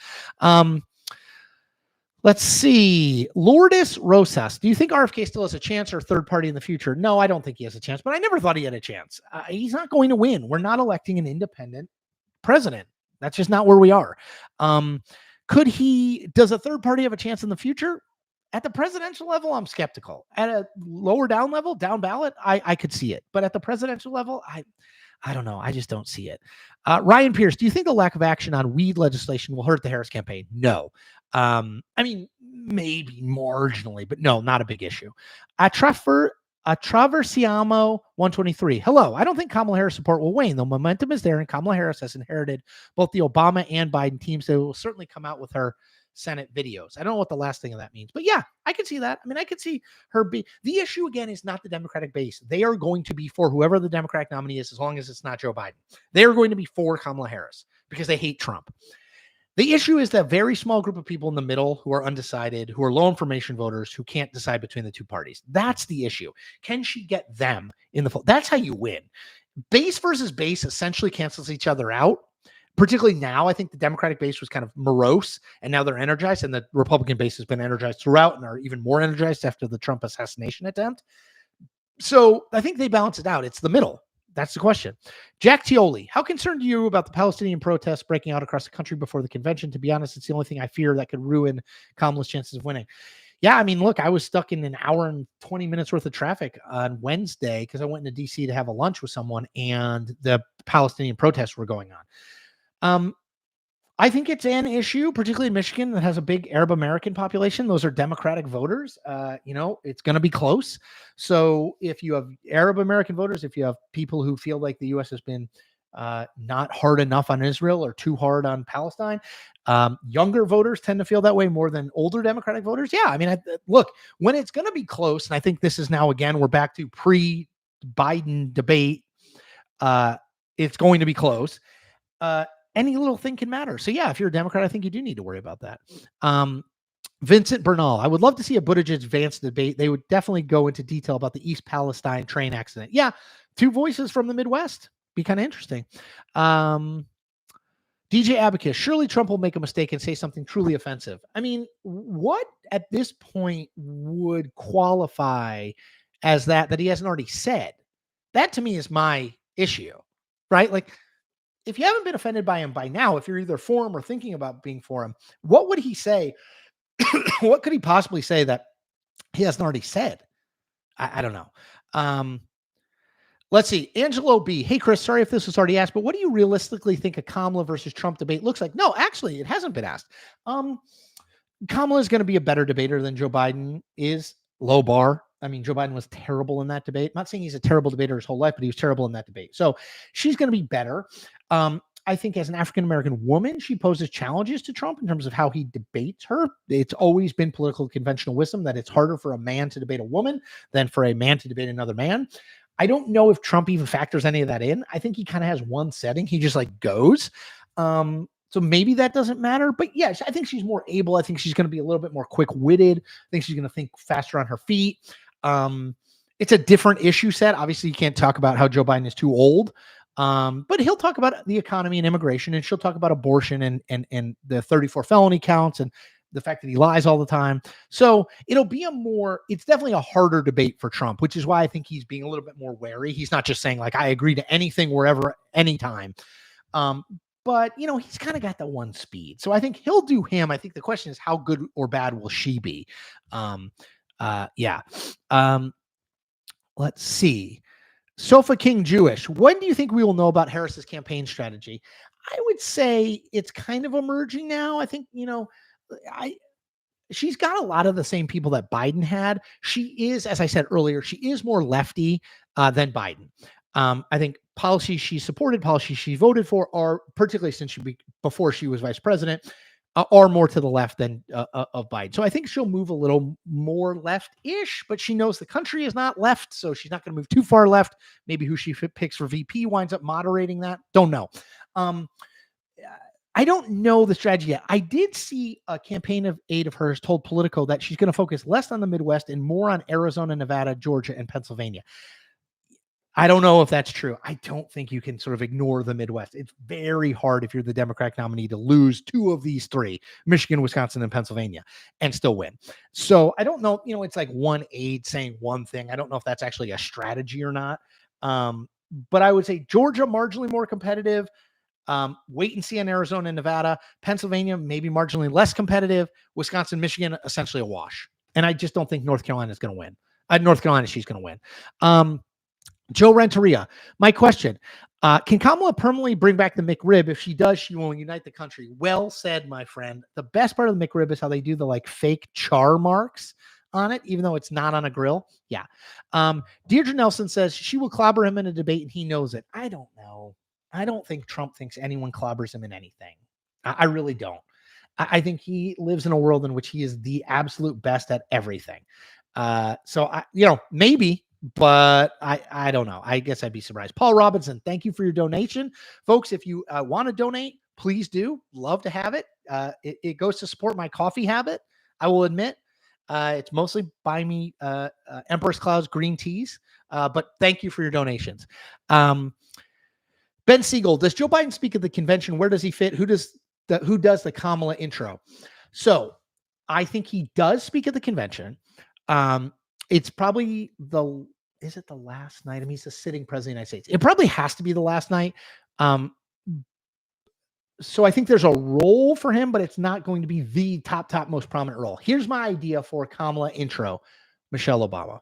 Let's see. Lourdes Rosas. Do you think RFK still has a chance or third party in the future? No, I don't think he has a chance, but I never thought he had a chance. He's not going to win. We're not electing an independent president. That's just not where we are. Does a third party have a chance in the future? At the presidential level, I'm skeptical. At a lower down level, down ballot, I could see it. But at the presidential level, I don't know. I just don't see it. Ryan Pierce, do you think the lack of action on weed legislation will hurt the Harris campaign? No. I mean, maybe marginally, but no, not a big issue. Trevor Traversiamo 123. Hello. I don't think Kamala Harris support will wane. The momentum is there, and Kamala Harris has inherited both the Obama and Biden teams. They will certainly come out with her Senate videos. I don't know what the last thing of that means, but yeah, I can see that. I mean, I could see her be. The issue again is not the Democratic base. They are going to be for whoever the Democratic nominee is, as long as it's not Joe Biden. They are going to be for Kamala Harris because they hate Trump. The issue is that very small group of people in the middle who are undecided, who are low information voters, who can't decide between the two parties. That's the issue. Can she get them in the fold? That's how you win. Base versus base essentially cancels each other out. Particularly now, I think the Democratic base was kind of morose, and now they're energized, and the Republican base has been energized throughout and are even more energized after the Trump assassination attempt. So I think they balance it out. It's the middle. That's the question. Jack Tioli, how concerned are you about the Palestinian protests breaking out across the country before the convention? To be honest, it's the only thing I fear that could ruin Kamala's chances of winning. Yeah, I mean, look, I was stuck in an hour and 20 minutes worth of traffic on Wednesday because I went into D.C. to have a lunch with someone, and the Palestinian protests were going on. I think it's an issue, particularly in Michigan, that has a big Arab American population. Those are Democratic voters. It's going to be close. So if you have Arab American voters, if you have people who feel like the U.S. has been not hard enough on Israel or too hard on Palestine, younger voters tend to feel that way more than older Democratic voters. Yeah, I mean, look, when it's going to be close, and I think this is now, again, we're back to pre-Biden debate. It's going to be close. Any little thing can matter. So yeah, if you're a Democrat, I think you do need to worry about that. Vincent Bernal, I would love to see a Buttigieg Vance debate. They would definitely go into detail about the East Palestine train accident. Yeah, two voices from the Midwest. Be kind of interesting. DJ Abacus, surely Trump will make a mistake and say something truly offensive. I mean, what at this point would qualify as that he hasn't already said? That to me is my issue, right? Like, if you haven't been offended by him by now, if you're either for him or thinking about being for him, what would he say? What could he possibly say that he hasn't already said? I don't know. Let's see. Angelo B. Hey, Chris, sorry if this was already asked, but what do you realistically think a Kamala versus Trump debate looks like? No, actually, it hasn't been asked. Kamala is going to be a better debater than Joe Biden is. Low bar. I mean, Joe Biden was terrible in that debate. I'm not saying he's a terrible debater his whole life, but he was terrible in that debate. So she's going to be better. I think as an African-American woman, she poses challenges to Trump in terms of how he debates her. It's always been political conventional wisdom that it's harder for a man to debate a woman than for a man to debate another man. I don't know if Trump even factors any of that in. I think he kind of has one setting. He just like goes. So maybe that doesn't matter. But yes, I think she's more able. I think she's going to be a little bit more quick-witted. I think she's going to think faster on her feet. It's a different issue set. Obviously, you can't talk about how Joe Biden is too old. But he'll talk about the economy and immigration, and she'll talk about abortion and the 34 felony counts and the fact that he lies all the time. So it's definitely a harder debate for Trump, which is why I think he's being a little bit more wary. He's not just saying like, I agree to anything, wherever, anytime. But he's kind of got the one speed. So I think he'll do him. I think the question is how good or bad will she be? Let's see. Sofa King Jewish. When do you think we will know about Harris's campaign strategy? I would say it's kind of emerging now. I think, she's got a lot of the same people that Biden had. She is, as I said earlier, she is more lefty than Biden. I think policies she supported, policies she voted for are, particularly before she was vice president, are more to the left than of Biden. So I think she'll move a little more left-ish, but she knows the country is not left, so she's not going to move too far left. Maybe who she picks for VP winds up moderating that. Don't know. I don't know the strategy yet. I did see a campaign aide of hers told Politico that she's going to focus less on the Midwest and more on Arizona, Nevada, Georgia, and Pennsylvania. I don't know if that's true. I don't think you can sort of ignore the Midwest. It's very hard if you're the Democratic nominee to lose two of these three, Michigan, Wisconsin, and Pennsylvania, and still win. So I don't know, it's like one aide saying one thing. I don't know if that's actually a strategy or not. But I would say Georgia, marginally more competitive. Wait and see on Arizona and Nevada. Pennsylvania, maybe marginally less competitive. Wisconsin, Michigan, essentially a wash. And I just don't think North Carolina is going to win. North Carolina, she's going to win. Joe Renteria, my question, can Kamala permanently bring back the McRib? If she does, she will unite the country. Well said, my friend. The best part of the McRib is how they do the like fake char marks on it, even though it's not on a grill. Yeah. Deirdre Nelson says she will clobber him in a debate and he knows it. I don't know. I don't think Trump thinks anyone clobbers him in anything. I really don't. I think he lives in a world in which he is the absolute best at everything. So maybe, but I don't know. I guess I'd be surprised. Paul Robinson, thank you for your donation. Folks, if you want to donate, please do. Love to have it. It goes to support my coffee habit. I will admit, it's mostly buy me Empress Clouds green teas. But thank you for your donations. Ben Siegel, does Joe Biden speak at the convention? Where does he fit? Who does the Kamala intro? So I think he does speak at the convention. It's probably is it the last night? I mean, he's the sitting president of the United States. It probably has to be the last night. So I think there's a role for him, but it's not going to be the top most prominent role. Here's my idea for Kamala intro, Michelle Obama.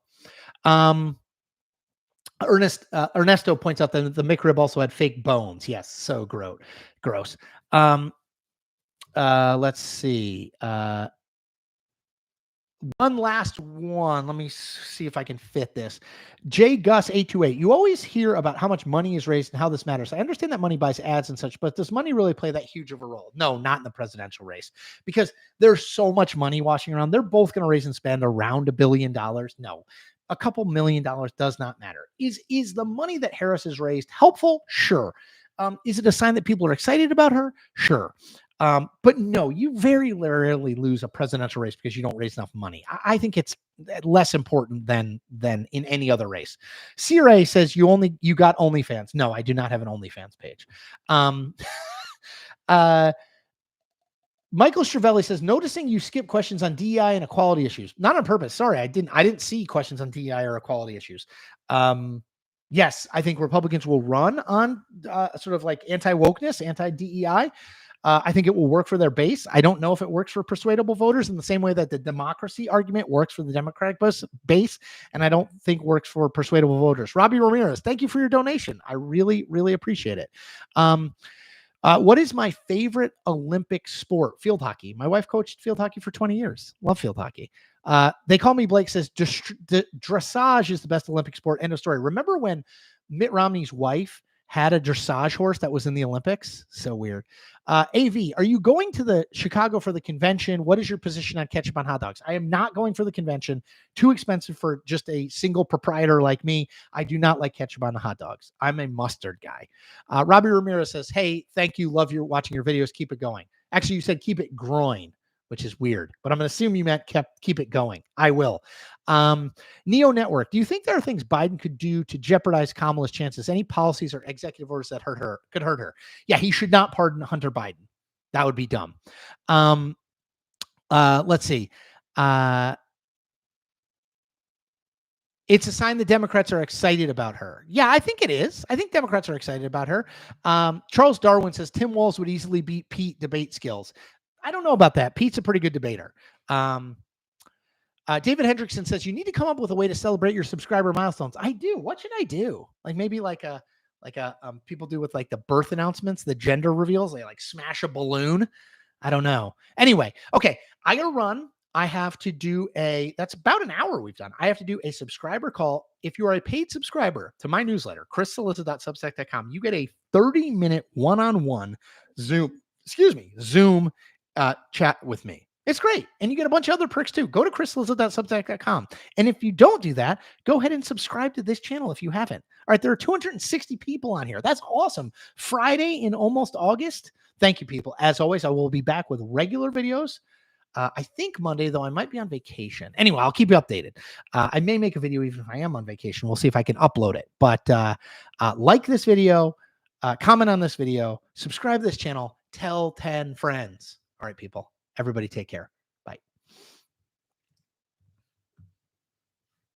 Ernesto points out that the McRib also had fake bones. Yes, so gross. Let's see. One last one. Let me see if I can fit this. J Gus 828. You always hear about how much money is raised and how this matters. I understand that money buys ads and such, but does money really play that huge of a role? No, not in the presidential race, because there's so much money washing around. They're both going to raise and spend around $1 billion. No, a couple $1 million does not matter. Is the money that Harris has raised helpful? Sure. Is it a sign that people are excited about her? Sure. But no, you very rarely lose a presidential race because you don't raise enough money. I think it's less important than in any other race. CRA says you got OnlyFans. No, I do not have an OnlyFans page. Michael Stravelli says, noticing you skip questions on DEI and equality issues. Not on purpose. Sorry, I didn't see questions on DEI or equality issues. Yes, I think Republicans will run on sort of like anti-wokeness, anti-DEI. I think it will work for their base. I don't know if it works for persuadable voters in the same way that the democracy argument works for the Democratic base, and I don't think works for persuadable voters. Robbie Ramirez, thank you for your donation. I really, really appreciate it. What is my favorite Olympic sport? Field hockey. My wife coached field hockey for 20 years. Love field hockey. They call me Blake says dressage is the best Olympic sport. End of story. Remember when Mitt Romney's wife had a dressage horse that was in the Olympics? So weird. AV, are you going to the Chicago for the convention? What is your position on ketchup on hot dogs? I am not going for the convention. Too expensive for just a single proprietor like me. I do not like ketchup on the hot dogs. I'm a mustard guy. Robbie Ramirez says, hey, thank you. Love you watching your videos. Keep it going. Actually, you said keep it groin, which is weird, but I'm going to assume you meant keep it going. I will. Neo Network, do you think there are things Biden could do to jeopardize Kamala's chances? Any policies or executive orders that could hurt her? Yeah, he should not pardon Hunter Biden. That would be dumb. Let's see. It's a sign the Democrats are excited about her. Yeah, I think it is. I think Democrats are excited about her. Charles Darwin says Tim Walz would easily beat Pete debate skills. I don't know about that. Pete's a pretty good debater. David Hendrickson says you need to come up with a way to celebrate your subscriber milestones. I do. What should I do? Like maybe like people do with like the birth announcements, the gender reveals. They like smash a balloon. I don't know. Anyway, okay, I gotta run. I have to do that's about an hour we've done. I have to do a subscriber call. If you are a paid subscriber to my newsletter, chrissoliza.substack.com, you get a 30-minute one-on-one Zoom chat with me. It's great. And you get a bunch of other perks too. Go to chrissoliza.substack.com. And if you don't do that, go ahead and subscribe to this channel if you haven't. All right, there are 260 people on here. That's awesome. Friday in almost August. Thank you, people. As always, I will be back with regular videos. I think Monday, though, I might be on vacation. Anyway, I'll keep you updated. I may make a video even if I am on vacation. We'll see if I can upload it. But like this video, comment on this video, subscribe to this channel, tell 10 friends. All right, people, everybody take care.